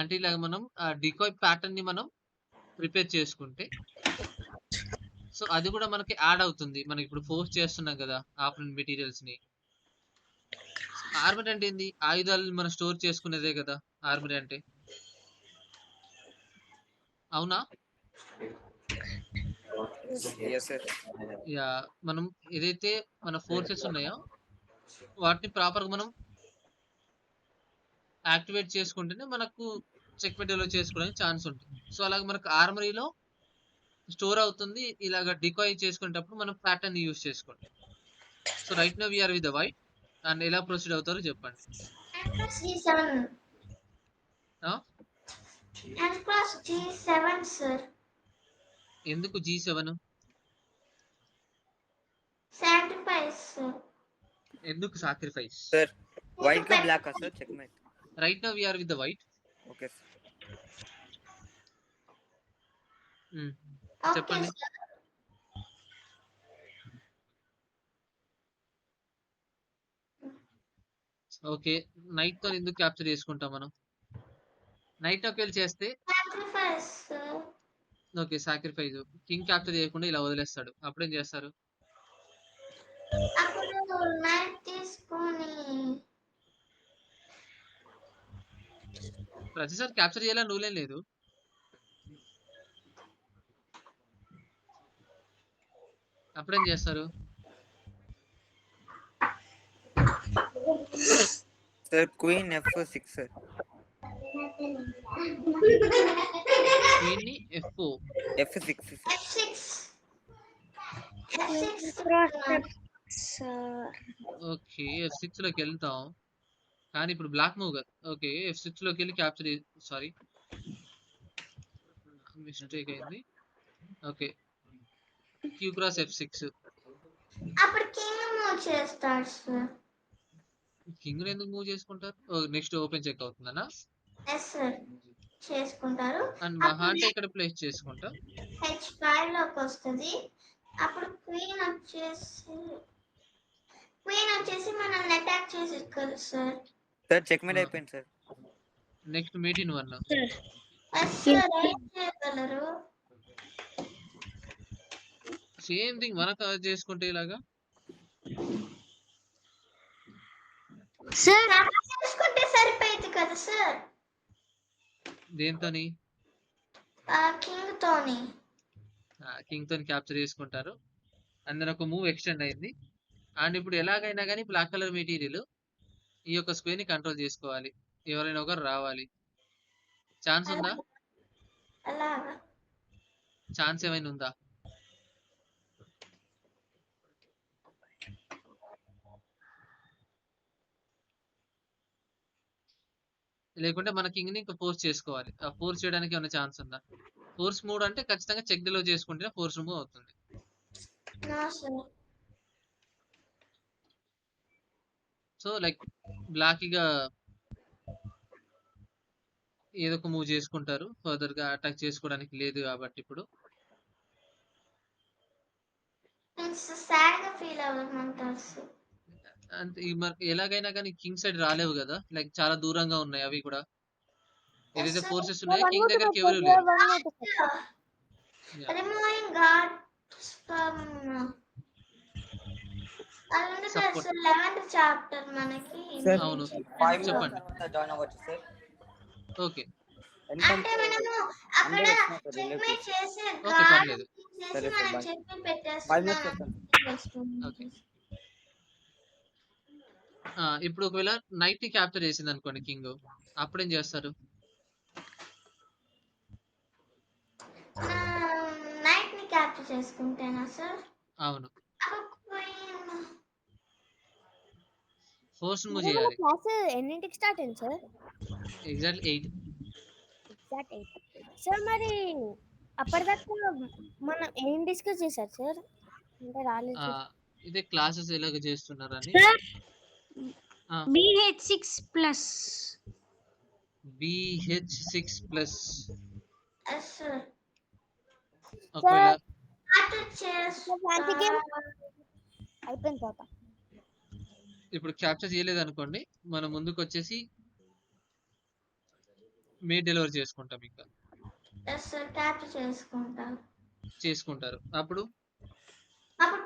అంటే ఇలాగ మనం డికాయ్ ప్యాటర్న్ ని మనం ప్రిపేర్ చేసుకుంటే సో అది కూడా మనకి యాడ్ అవుతుంది. మనకి ఇప్పుడు ఫోర్స్ చేస్తున్నాం కదా ఆపరెంట్ మెటీరియల్స్ ని. ఆర్మరీ అంటే ఏంది? ఆయుధాలు మనం స్టోర్ చేసుకునేదే కదా ఆర్మరీ అంటే, అవునా? Yes, sir. యా, మనం ఏదైతే మన ఫోర్సెస్ ఉన్నాయో వాటిని ప్రాపర్ గా మనం యాక్టివేట్ చేసుకుంటేనే మనకు చెక్మేట్ డెలివర్ చేసుకోవడానికి ఛాన్స్ ఉంటుంది. సో అలాగే మనకు ఆర్మరీలో స్టోర్ అవుతుంది. ఇలాగ డికాయ్ చేసుకునేటప్పుడు మనం ప్యాటర్న్ యూస్ చేసుకోండి. So right now we're with the white and ఎలా ప్రొసీడ్ అవుతారో చెప్పండి. G7 sir. ఎందుకు G7? Sacrifice sir. ఎందుకు సాక్రిఫైస్? సార్ వైట్ కా బ్లాక్ కా sir checkmate? Right now we're with the white. Okay sir. చెప్పండి. ఓకే, నైట్ తో ఎందుకు క్యాప్చర్ చేసుకుంటాం మనం? నైట్ ఒకవేళ చేస్తే sacrifice. Okay, sacrifice. King capture చేయకుండా ఇలా వదిలేస్తాడు, అప్పుడేం చేస్తారు? అప్పుడు నైట్ తీసుకొని ప్రతిసారి క్యాప్చర్ చేయాలని రూల్ ఏం లేదు. అప్పుడేం చేస్తారు? Sir queen F6 sir. Queen ని F6 ఓకే, F6 లోకి వెళ్తాం. కానీ ఇప్పుడు బ్లాక్ మూవ్ కదా. ఓకే, F6 లోకి వెళ్ళి క్యాప్చర్ సారీ మిస్టేక్ అయింది. Okay, Q cross F6. అప్పుడు కింగ్ మూవ్ చేస్తాడు సార్. కింగ్ ఎందుకు మూవ్ చేసుకుంటారు? నెక్స్ట్ ఓపెన్ చెక్ అవుతుందనా? ఎస్ సార్, చేసుకుంటారు. అండ్ మహా అంటే ఇక్కడ ప్లేస్ చేసుకుంటాం. H5 లోకి వస్తుంది. అప్పుడు క్వీన్ వచ్చేసి మనల్ని అటాక్ చేసేది కదా సార్. సార్ చెక్మేట్ అయిపోయింది sir. Next meet in 1. Sir ఏం చేయగలరు? సేమ్ థింగ్ మనకు చేసుకుంటే ఇలాగా సార్ చేసుకుంటే సరిపోయింది కదా సార్, దేంతోని కింగ్ తోని. కింగ్ తోని క్యాప్చర్ చేసుకుంటారు. అండ్ then ఒక మూవ్ ఎక్స్టెండ్ అయింది. అండ్ ఇప్పుడు ఎలాగైనా కానీ బ్లాక్ కలర్ మెటీరియల్ ఈ యొక్క స్క్వేర్ ని కంట్రోల్ చేసుకోవాలి. ఎవరైనా ఒకరు రావాలి. ఛాన్స్ ఉందా? అలాగా ఛాన్స్ ఏమైనా ఉందా? లేకుంటే మన కింగ్ ని ఇంకా ఫోర్స్ చేసుకోవాలి. ఆ ఫోర్స్ చేయడానికి ఏమైనా ఛాన్స్ ఉందా? ఫోర్స్ మూవ్ అంటే ఖచ్చితంగా చెక్ డిలో చేసుకుంటే ఫోర్స్ మూవ్ అవుతుంది. నా సార్. సో లైక్ బ్లాక్ ఇక ఏదో ఒక మూవ్ చేసుకుంటారు. ఫర్దర్ గా అటాక్ చేసుకోవడానికి లేదు కాబట్టి ఇప్పుడు సాడ్ గా ఫీల్ అవ్వమంటారు సార్. అంతే మనకి ఎలాగైనా కానీ కింగ్ సైడ్ రాలేవు కదా, లైక్ చాలా దూరంగా ఉన్నాయి అవి కూడా. ఏదైతే sir. ఫోర్సెస్ సార్ ఉన్నాయో వన్ కింగ్ మోర్ దగ్గరికి సార్, ఎవరు లేరు. One more sir. Yeah. Removing guards from అలాంటి Support. సార్ 11th చాప్టర్ మనకి సార్ అవును. 5 చెప్పండి. minutes జాయిన్ అవ్వచ్చు సార్. ఓకే అంటే మనము అక్కడ చెక్మేట్ చేసి ఓకే గార్డ్ పర్లేదు. చేసి సరే మనం సార్, bye. Checkmate 5 minutes పెట్టేస్తున్నాం. వస్తాను. ఓకే ఇప్పుడు ఒకవేళ నైట్ ని క్యాప్చర్ చేసింది అనుకోండి కింగ్, అప్పుడేం చేస్తారు? నైట్ ని క్యాప్చర్ చేసుకుంటేనా సార్? అవును, క్వీన్ ఫోర్స్ మూవ్ మన చేయాలి. క్లాస్ ఎన్నింటికి స్టార్ట్ అయింది సార్? ఎగ్జాక్ట్లీ 8. ఎగ్జాక్ట్ 8. సార్ మరి అప్పటిదాకా మనం ఏం డిస్కస్ చేశారు సార్? అంటే రాలేదు సార్. ఇదే క్లాసెస్ ఎలాగ చేస్తున్నారని. సార్ ఆ, BH6 ప్లస్ BH6+. సార్ ఒకవేళ క్యాప్చర్ ఫ్యాన్సీ గేమ్ అయిపోయిన తర్వాత ఇప్పుడు క్యాప్చర్ చేయలేదు అనుకోండి, మనం ముందుకు వచ్చేసి మే డెలివరీ చేసుకుంటాం. ఇంకా సార్ క్యాప్చర్ చేసుకుంటారు. అప్పుడు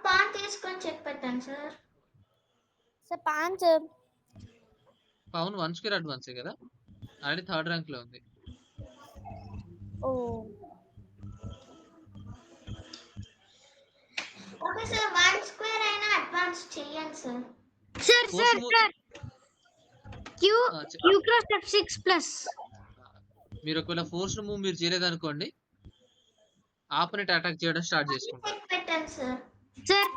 పాన్ తీసుకొని చెక్ పెట్టండి సార్. సార్ పాంచ్ పవన్ 1 స్క్వేర్ అడ్వాన్సే కదా, ఆల్రెడీ 3rd ర్యాంక్ లో ఉంది. ఓ ఓకే సార్ 1 స్క్వేర్ అయినా అడ్వాన్స్ చేయండి sir. Sir Force sir move- sir Q ఆ, Q cross F6 ప్లస్ మీరు ఒకవేళ ఫోర్స్ మూవ్ మీరు చేయలేదు అనుకోండి, ఆపోనెంట్ అటాక్ చేయడం స్టార్ట్ చేసుకుంటారు. చెక్ పెట్టండి సార్. సార్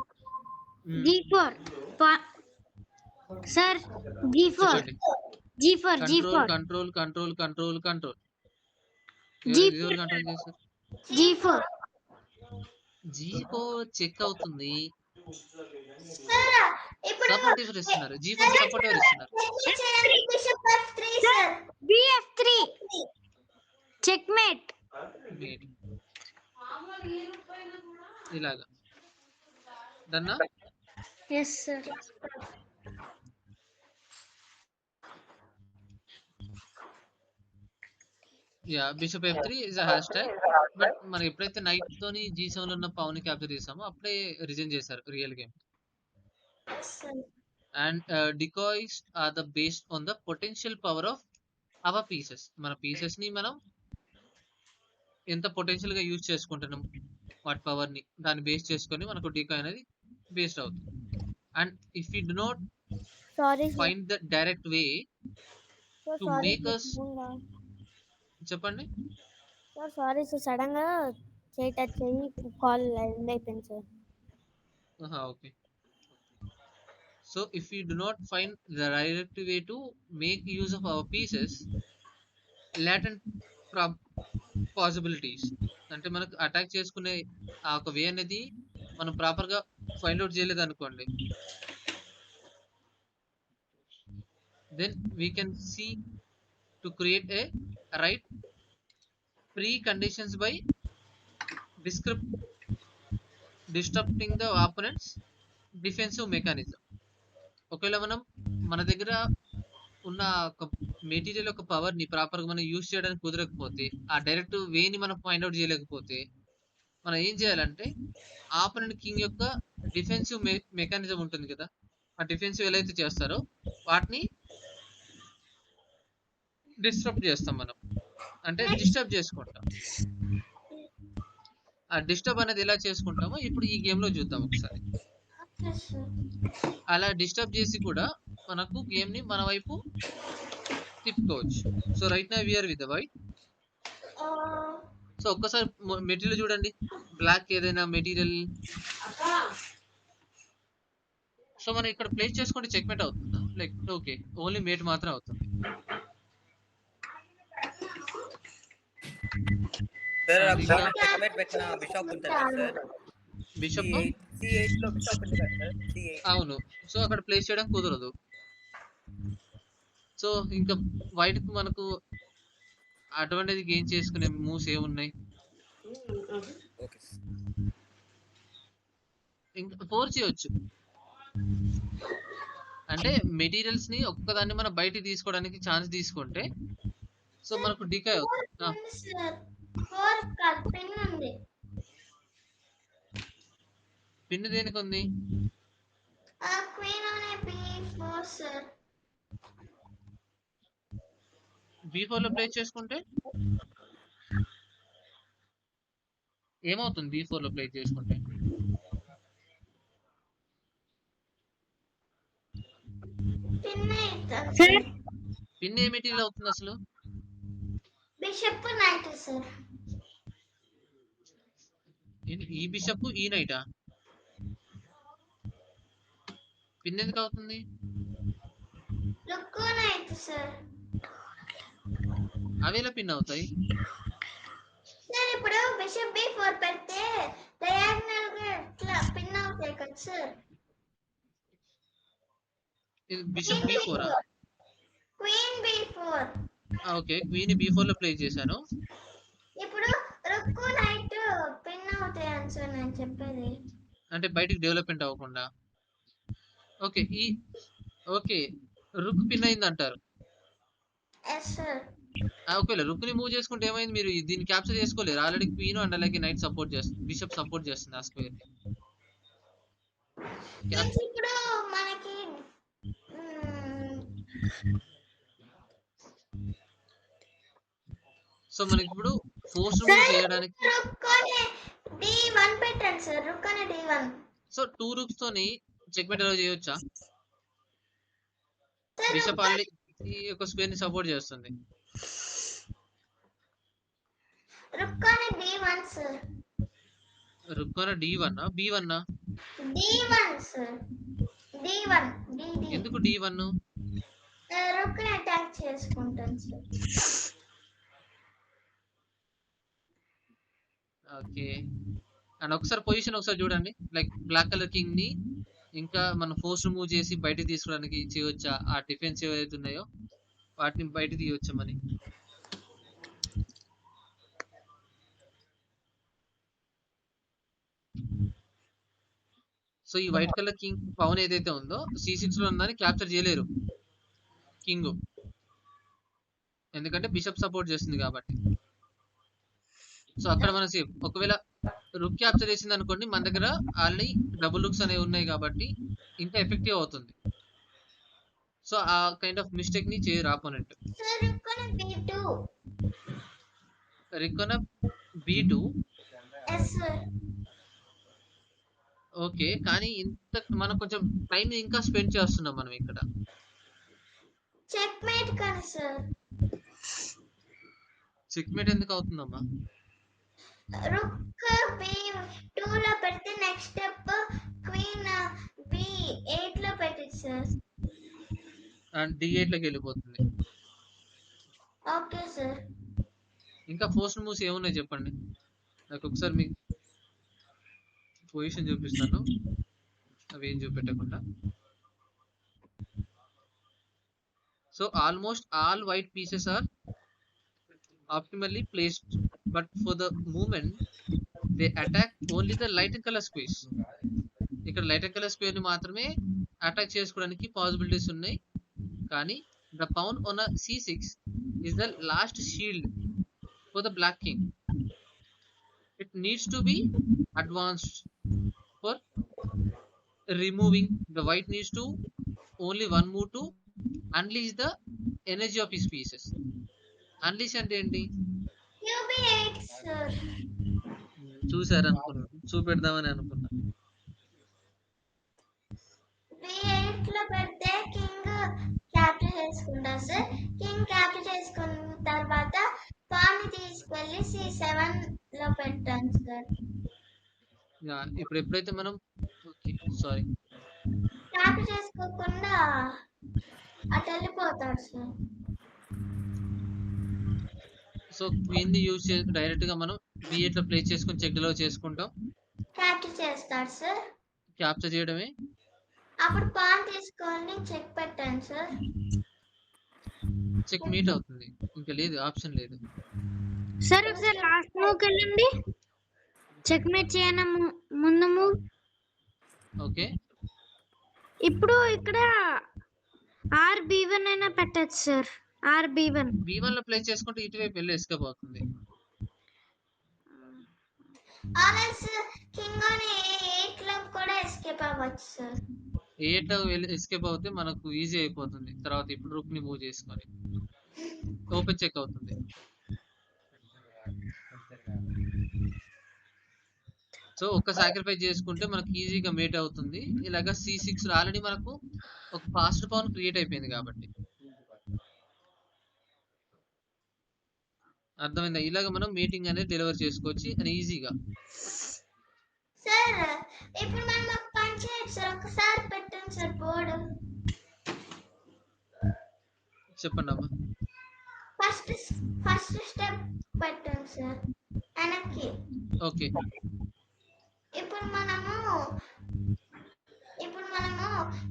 మ్మ్. G4 సార్ G4 చెప్పండి. G4 control G4 control control control control G4 ఎవరు కంట్రోల్ చేస్తారు? G4 G4 చెక్ అవుతుంది. సార్ ఇప్పుడు సపోర్ట్ ఎవరు ఇస్తున్నారు? G4 సపోర్ట్ ఎవరు ఇస్తున్నారు? చెక్ చేయండి. Bishop F3 sir. BF3 checkmate Wait. ఇలాగా డన్నా. Yes sir yeah bishop F3 is a hashtag. But మనం ఎప్పుడైతే నైట్ తోని G7 లో ఉన్న పవన్ ని క్యాప్చర్ చేసామో అప్పుడే రిజైన్ చేశారు real game. Sir and decoys are the based on the potential power of our pieces. మన పీసెస్ ని మనం ఎంత పొటెన్షియల్ గా యూజ్ చేసుకుంటున్నాం, వాటి పవర్ ని దాన్ని బేస్ చేసుకొని మనకు డికాయ్ అనేది బేస్డ్ అవుతుంది. And if you do not sorry find the direct way sir, to sorry make us- చెప్పండి. సార్ సారీ సార్, సడన్ గా చేయి టచ్ అయ్యి కాల్ ఎండ్ అయిపోయింది sir. Okay. So if you do not find the direct way to make use of our pieces, latent possibilities అంటే మనకు attack చేసుకునే ఆ ఒక వే అనేది మనం ప్రాపర్ గా ఫైండ్ అవుట్ చేయలేదు అనుకోండి, then we can see to create a right preconditions by disrupting the opponent's defensive mechanism. ఒకవేళ మనం మన దగ్గర ఉన్న ఒక మెటీరియల్ యొక్క పవర్ ని ప్రాపర్ గా మనం యూజ్ చేయడానికి కుదరకపోతే, ఆ డైరెక్ట్ వేని మనం ఫైండ్ అవుట్ చేయలేకపోతే, మనం ఏం చేయాలంటే ఆపోనెంట్ కింగ్ యొక్క డిఫెన్సివ్ మెకానిజం ఉంటుంది కదా, ఆ డిఫెన్సివ్ ఎలా అయితే చేస్తారో వాటిని డిస్టర్బ్ చేస్తాం మనం, అంటే డిస్టర్బ్ చేసుకుంటాం. ఆ డిస్టర్బ్ అనేది ఎలా చేసుకుంటామో ఇప్పుడు ఈ గేమ్ లో చూద్దాం ఒకసారి. Okay sir. అలా డిస్టర్బ్ చేసి కూడా మనకు గేమ్ ని మన వైపు తిప్పుకోవచ్చు. So right now we're with the white. So ఒక్కసారి మెటీరియల్ చూడండి, బ్లాక్ ఏదైనా మెటీరియల్. సో మనం ఇక్కడ ప్లేస్ చేసుకుంటే చెక్మేట్ అవుతుందా? లైక్ ఓకే, ఓన్లీ మేట్ మాత్రం అవుతుంది. సార్ And ఇంకా చెక్మేట్ పెట్టిన బిషప్ ఉంటుంది కదా సార్, బిషప్ C8 లో బిషప్ ఉంది కదా సార్, C8. అవును. సో అక్కడ ప్లేస్ చేయడం కుదరదు. సో ఇంకా వైట్ కు మనకు అడ్వాంటేజ్ గెయిన్ చేసుకునే మూవ్స్ ఏమున్నాయి? Okay sir. ఇంకా ఫోర్ చేయొచ్చు, అంటే మెటీరియల్స్ ని ఒక్కదాన్ని మనం బయటికి తీసుకోవడానికి ఛాన్స్ తీసుకుంటే సో మనకు డికే అవుతుంది. సార్ 4 కాదు, పిన్ ఉంది. పిన్ దేనికి ఉంది? క్వీన్ అనే B4 సార్. B4 లో ప్లేస్ చేసుకుంటే ఏమవుతుంది? B4 లో ప్లేస్ చేసుకుంటే పిన్ అవుతుంది సార్ సార్. పిన్ ఏ మెటీరియల్ అవుతుంది అసలు? Bishop night sir. ఈ బిషప్ ఈ నైటా? పిన్ ఎందుకు అవుతుంది? Look night sir. అవి ఎలా పిన్ అవుతాయి? సార్ ఇప్పుడు బిషప్ B4 పెడితే డయాగ్నల్ గా ఇట్లా పిన్ అవుతాయి కదా సార్. ఇది bishop B4 queen B4. Okay, queen B4 లో ప్లేస్ చేశాను. ఇప్పుడు రుక్ నైట్ పిన్ అవుతాయి అని సార్ నేను చెప్పేది. అంటే బయటికి డెవలప్మెంట్ అవ్వకుండా. ఓకే, ఓకే రుక్ పిన్ అయింది అంటారు. Yes sir. ఒకవేళ రుక్ ని మూవ్ చేసుకుంటే ఏమైంది? మీరు దీన్ని క్యాప్చర్ చేసుకోలేరు. ఆల్రెడీ క్వీన్ అండ్ అలాగే నైట్ సపోర్ట్ చేస్తుంది, బిషప్ సపోర్ట్ చేస్తుంది ఆ స్క్వేర్ ని. ఇప్పుడు మనకి సో మనకి ఇప్పుడు ఫోర్స్ మూవ్ చేయడానికి రుక్ అనే D1 పెట్టండి సార్. రుక్ అనే D1. సో 2 రూక్స్ తోని చెక్మేట్ ఎలా చేయొచ్చా? సార్ బిషప్ ఆల్రెడీ ఈ యొక్క స్క్వేర్ ని సపోర్ట్ చేస్తుంది. రుక్ అనే D1 సార్. రుక్ అనే D1 B1 D1 sir. D1 DD. ఎందుకు D1? రుక్ ని అటాక్ చేసుకుంటాను సార్. ఓకే, అండ్ ఒకసారి పొజిషన్ ఒకసారి చూడండి. లైక్ బ్లాక్ కలర్ కింగ్ ని ఇంకా మనం ఫోర్స్ మూవ్ చేసి బయటకు తీసుకోవడానికి చేయొచ్చా? ఆ డిఫెన్స్ ఏవైతే ఉన్నాయో వాటిని బయట తీయొచ్చా మరి? సో ఈ వైట్ కలర్ కింగ్ పవన్ ఏదైతే ఉందో C6 లో ఉందని క్యాప్చర్ చేయలేరు కింగ్, ఎందుకంటే బిషప్ సపోర్ట్ చేస్తుంది కాబట్టి. సో అక్కడ మనం సేఫ్. ఒకవేళ రుక్ క్యాప్చర్ చేసింది అనుకోండి, మన దగ్గర ఆల్రెడీ డబుల్ రుక్స్ అనేవి ఉన్నాయి కాబట్టి ఇంకా ఎఫెక్టివ్ అవుతుంది. సో ఆ కైండ్ ఆఫ్ మిస్టేక్ ని చేయరు ఆపోనెంట్. సార్ రుక్ అనే B2. రిక్కన B2. Yes sir. Okay, కానీ ఇంత మనం కొంచెం టైం ఇంకా స్పెండ్ చేస్తున్నాం మనం ఇక్కడ. చెక్మేట్ కానీ సార్. చెక్మేట్ ఎందుకు అవుతుందమ్మా? రుక్ B2 లో పెడితే నెక్స్ట్ స్టెప్ క్వీన్ B8 లో పెట్టింది సార్. అండ్ D8 లోకి వెళ్ళిపోతుంది. Okay sir. ఇంకా ఫోర్స్ మూవ్స్ ఏమున్నాయి చెప్పండి నాకు ఒకసారి. మీకు పొజిషన్ చూపిస్తాను, అవి ఏం చూపెట్టకుండా. So almost all white pieces are optimally placed, but for the moment they attack only the lighter color squares. ఇక్కడ లైటర్ కలర్ స్క్వేర్ ని మాత్రమే అటాక్ చేసుకోవడానికి పాసిబిలిటీస్ ఉన్నాయి, కానీ the pawn on a c6 is the last shield for the black king. It needs to be advanced for removing. The white needs to only one move to unleash the energy of his pieces. Unleash అంటే ఏంటి? QB8 sir. చూసారు అనుకున్నా, చూపెడదామని అనుకున్నా. B8 లో పెడితే king capture చేసుకుంటారు sir. King capture చేసుకున్న తర్వాత పాన్ తీసుకెళ్లి C7 లో పెట్టండి సార్. ఇప్పుడు ఎప్పుడైతే మనం ఓకే సారీ క్యాప్చర్ చేసుకోకుండా అటు వెళ్ళిపోతాడు సార్. సో క్వీన్ ని యూజ్ చేసి డైరెక్ట్ గా మనం B8 లో ప్లేస్ చేసుకొని చెక్ లో చేసుకుంటాం. క్యాప్చర్ చేస్తాడు సార్. క్యాప్చర్ చేయడమే. అప్పుడు పాన్ తీసుకొని చెక్ పెట్టండి సార్. చెక్ మీట్ అవుతుంది, ఇంకా లేదు, ఆప్షన్ లేదు. సార్ ఒకసారి లాస్ట్ మూవ్కి వెళ్ళండి, చెక్ మేట్ చేయన ముందు మూవ్. ఓకే, ఇప్పుడు ఇక్కడ RB1 అయినా పెట్టచ్చు సార్. RB1 B1 లో ప్లేస్ చేసుకుంటే ఇటువైపు వెళ్ళి ఎస్కేప్ అవుతుంది. ఆర్ఎస్ కింగ్ అని A8 లో కూడా ఎస్కేప్ అవ్వచ్చు సార్. A8 లో వెళ్ళి ఎస్కేప్ అవుతే మనకు ఈజీ అయిపోతుంది. తర్వాత ఇప్పుడు రుక్ ని మూవ్ చేసుకొని ఓపెన్ చెక్ అవుతుంది. సో ఒక్క సాక్రిఫైస్ చేసుకుంటే మనకు ఈజీగా మేట్ అవుతుంది. ఇలాగా C6 ఆల్రెడీ మనకు ఒక ఫాస్ట్ పవన్ క్రియేట్ అయిపోయింది కాబట్టి అర్థమైందా? ఇలాగ మనం మీటింగ్ అనేది డెలివర్ చేసుకోవచ్చు అని ఈజీగా. సార్ ఇప్పుడు మనం ఒక పని చేయొచ్చు సార్. ఒకసారి పెట్టండి సార్ బోర్డు. చెప్పండి అమ్మా. ఫస్ట్ స్టెప్ పెట్టండి సార్ వెనక్కి. ఓకే, ఇప్పుడు మనము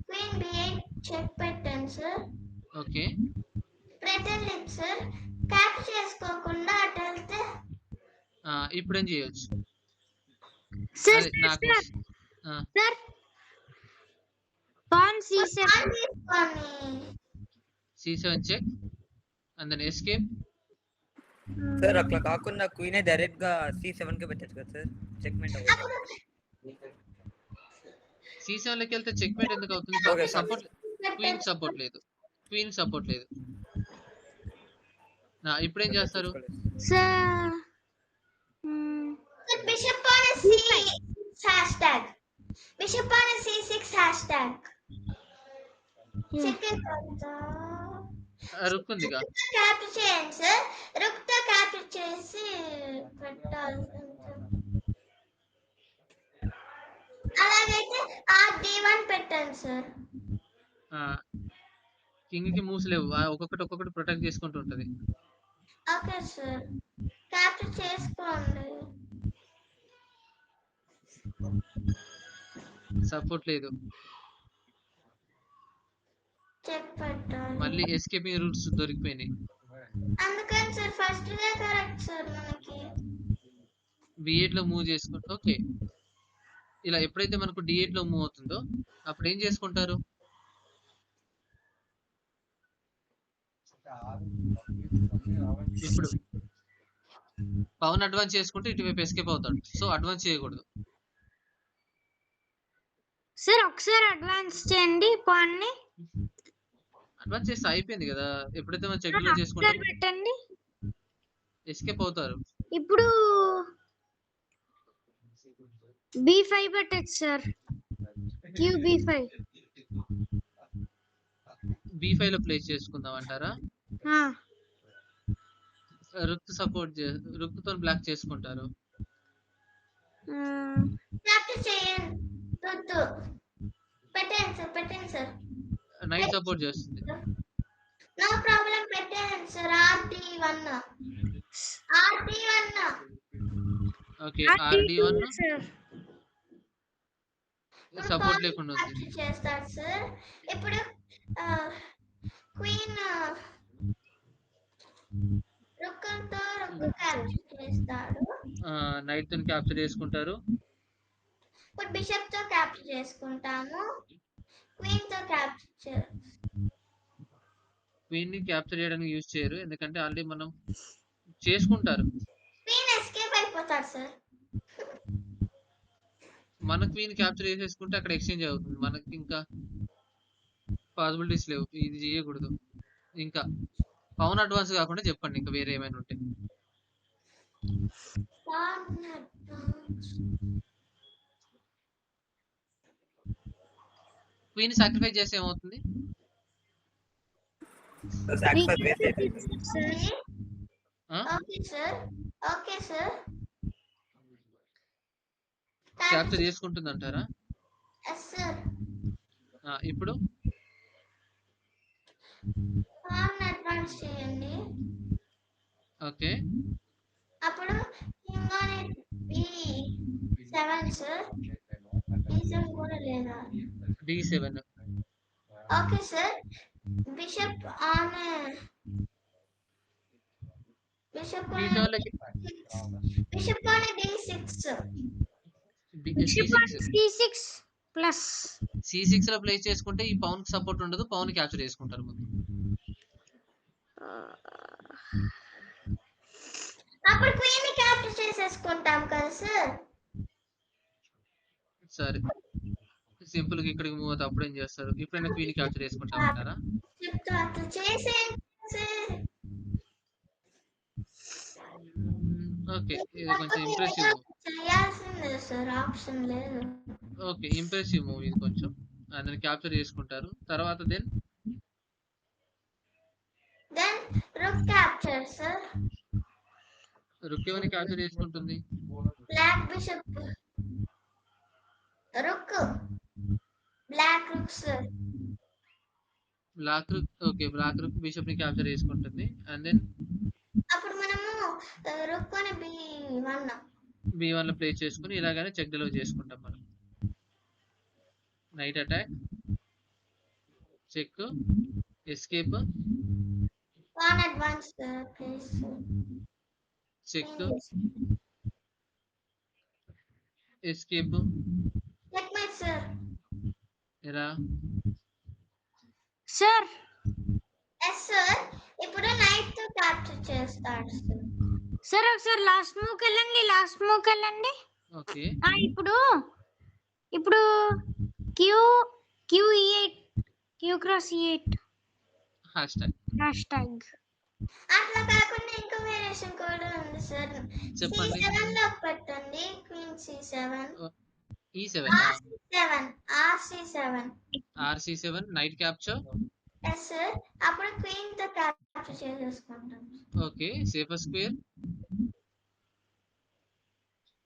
క్వీన్ B8 చెక్ పెట్టండి సార్. ఓకే, పెట్టండి సార్. క్యాప్ చేసుకోకుండా అటు వెళ్తే ఇప్పుడు ఏం చేయొచ్చు? సార్ అదే నాకు సార్ పాన్ C7 పాన్ తీసుకొని C7 check and then escape. Sir అట్లా కాకుండా క్వీన్ డైరెక్ట్ గా C7 కి పెట్టచ్చు కదా సార్, చెక్మేట్ అవ్వదు. C7 లోకి వెళ్తే చెక్మేట్ ఎందుకు అవుతుంది? Okay, సపోర్ట్ క్వీన్ సపోర్ట్ లేదు, క్వీన్ సపోర్ట్ లేదు. ఇప్పుడు ఏం చేస్తారు? Sir bishop on C6 hashtag. Bishop on C6 hashtag. Check rook ఉందిగా, క్యాప్చర్ చేయండి సార్. రుక్ తో క్యాప్చర్ చేసి పెట్టాలి. అలాగైతే RD1 పెట్టండి సార్. కింగ్ కి మూవ్స్ లేవు, ఒక్కొక్కటి ప్రొటెక్ట్ చేసుకుంటూ ఉంటది. ఓకే సార్, క్యాప్చర్ చేసుకోండి. సపోర్ట్ లేదు, చెక్ పెట్టాలి. మళ్ళీ ఎస్కేపింగ్ రూట్స్ దొరికిపోయినాయి. అందుకని sir first day correct sir మనకి. B8 లో మూవ్ చేసుకుంటే ఓకే. ఇలా ఎప్పుడైతే మనకు D8 లో మూవ్ అవుతుందో అప్పుడు ఏం చేసుకుంటారు? ఇప్పుడు పవన్ అడ్వాన్స్ చేసుకుంటే ఇటువైపు ఎస్కేప్ అవుతాడు. సో అడ్వాన్స్ చేయకూడదు. సార్ ఒకసారి అడ్వాన్స్ చేయండి పాన్ ని. అడ్వాన్స్ చేస్తే అయిపోయింది కదా. ఎప్పుడైతే మనం చెక్ లో చేసుకుంటాం పెట్టండి, ఎస్కేప్ అవుతారు. ఇప్పుడు B5 పెట్టచ్చు సార్. QB5 B5 లో ప్లేస్ చేసుకుందాం అంటారా? రుక్ సపోర్ట్ రుక్ తో బ్లాక్ చేసుకుంటారు. క్యాప్చర్ చేయండి. వద్దు పెట్టండి సార్. నైట్ సపోర్ట్ చేస్తుంది. నో ప్రాబ్లం, పెట్టండి sir. RD1 okay, RD1 support లేకుండా ఉంది. చేస్తాడు సార్. ఇప్పుడు క్వీన్ రుక్ క్యాప్చర్ చేస్తాడు. నైట్ తో క్యాప్చర్ చేసుకుంటారు. ఇప్పుడు బిషప్ తో క్యాప్చర్ చేసుకుంటాము. క్వీన్ తో క్యాప్చర్ క్వీన్ ని క్యాప్చర్ చేయడానికి యూజ్ చేయరు, ఎందుకంటే ఆల్రెడీ మనం చేసుకుంటారు. క్వీన్ ఎస్కేప్ అయిపోతాడు సార్. మన క్వీన్ క్యాప్చర్ చేసేసుకుంటే అక్కడ ఎక్స్చేంజ్ అవుతుంది, మనకి ఇంకా పాసిబిలిటీస్ లేవు, ఇది చేయకూడదు. ఇంకా పవన్ అడ్వాన్స్ కాకుండా చెప్పండి ఇంకా వేరే ఏమైనా ఉంటే. క్వీన్ సాక్రిఫైస్ చేస్తే ఏమవుతుంది? సాక్రిఫైస్ వేస్ట్ అయిపోతుంది. ఆ? Okay sir, okay sir. Capture చేసుకుంటుంది అంటారా? Yes sir. ఇప్పుడు పాన్ అడ్వాన్స్ చేయండి. ఓకే, అప్పుడు king on B7 sir. B7 కూడా లేదా? D7. Okay sir. Bishop on bishop D7 లకి bishop on D6. C6 plus C6 లో ప్లేస్ చేసుకుంటే ఈ పవన్ కి సపోర్ట్ ఉండదు, పవన్ క్యాప్చర్ చేసుకుంటారు ముందు. అప్పుడు క్వీన్ ని క్యాప్చర్ చేసేసుకుంటాం కదా సార్. సరే, సింపుల్ గా ఇక్కడికి మూవ్ అవుతా, అప్పుడు ఏం చేస్తారు? ఇప్పుడైనా క్వీన్ క్యాప్చర్ చేసుకుంటామంటారా? చెప్తా అట్లా చేసేయండి సార్. ఓకే, ఇది కొంచెం ఇంప్రెసివ్ మూవ్. చేయాల్సిందే సార్, ఆప్షన్ లేదు. ఓకే, ఇంప్రెసివ్ మూవ్ ఇది కొంచెం. దాన్ని క్యాప్చర్ చేసుకుంటారు. తర్వాత దెన్ రూక్ క్యాప్చర్ సార్. రుక్ ఎవరిని క్యాప్చర్ చేసుకుంటుంది? బ్లాక్ బిషప్ రుక్, బ్లాక్ రుక్ సార్. బ్లాక్ రుక్. ఓకే, బ్లాక్ రుక్ బిషప్ ని క్యాప్చర్ చేసుకుంటుంది. అండ్ దెన్ అప్పుడు మనము రుక్ అని B1 లో ప్లేస్ చేసుకుని ఇలాగనే చెక్ డెలివర్ చేసుకుంటాం మనం. Knight attack, check, escape, pawn advance please. Check, escape. Checkmate sir. ఎలా? Sir yes sir. ఇప్పుడు నైట్ తో క్యాప్చర్ చేస్తాడు సార్. సార్ ఒకసారి లాస్ట్ మూవ్ కి వెళ్ళండి. ఓకే, ఇప్పుడు QE8 Q cross E8 hash tag. అట్లా కాకుండా ఇంకో వేరియేషన్ కూడా ఉంది సార్. చెప్పండి. C7 లో పెట్టండి. Queen C7. E7. RC7. RC7 knight capture. Yes sir. అప్పుడు క్వీన్ తో క్యాప్చర్ చేసేసుకుంటాం. Okay, safer square.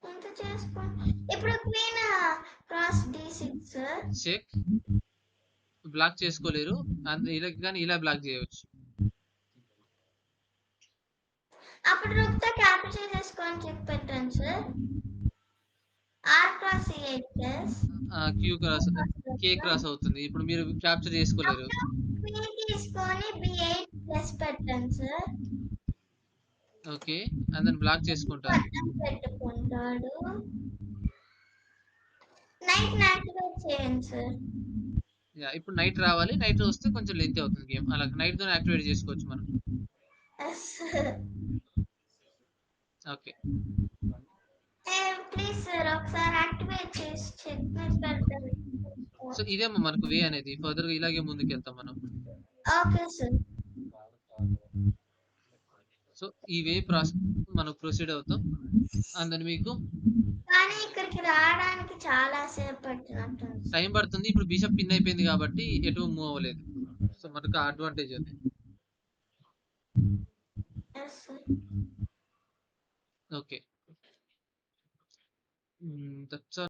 ఇంత చేసుకోండి. ఇప్పుడు queen cross D6 sir. Check. Block చేసుకోలేరు, ఇలా కానీ ఇలా బ్లాక్ చేయవచ్చు. అప్పుడు రుక్ తో క్యాప్చర్ చేసేసుకొని చెక్ పెట్టండి sir. R cross E8 plus Q cross, K cross అవుతుంది. ఇప్పుడు మీరు క్యాప్చర్ చేసుకోలేరు. క్వీన్ తీసుకొని B8 ప్లస్ పెట్టండి sir. Okay, and then black చేసుకుంటారు. బటన్ పెట్టుకుంటాడు. నైట్ యాక్టివేట్ చేయండి సార్. ఇప్పుడు నైట్ రావాలి. నైట్ వస్తే కొంచెం లెంత్ అవుతుంది గేమ్. అలా నైట్ తో యాక్టివేట్ చేసుకోవచ్చు మనం. ఓకే, ప్లీజ్ సార్ ఒకసారి యాక్టివేట్ చేసి చెక్ పెట్టండి. సో ఇదేమో మనకు వే అనేది. ఫర్దర్ గా ఇలాగే ముందుకు వెళ్తాం మనం. Okay sir. సో ఈ వే ప్రాసెస్ మనం ప్రొసీడ్ అవుతాం. అందుని మీకు కానీ ఇక్కడికి రావడానికి చాలా సేపు పట్టినట్టుంది. టైం పడుతుంది. ఇప్పుడు బిషప్ పిన్ అయిపోయింది కాబట్టి ఎటు మూవ్ అవ్వలేదు. సో మనకు అడ్వాంటేజ్ ఉంది. Yes sir. Okay, that's all.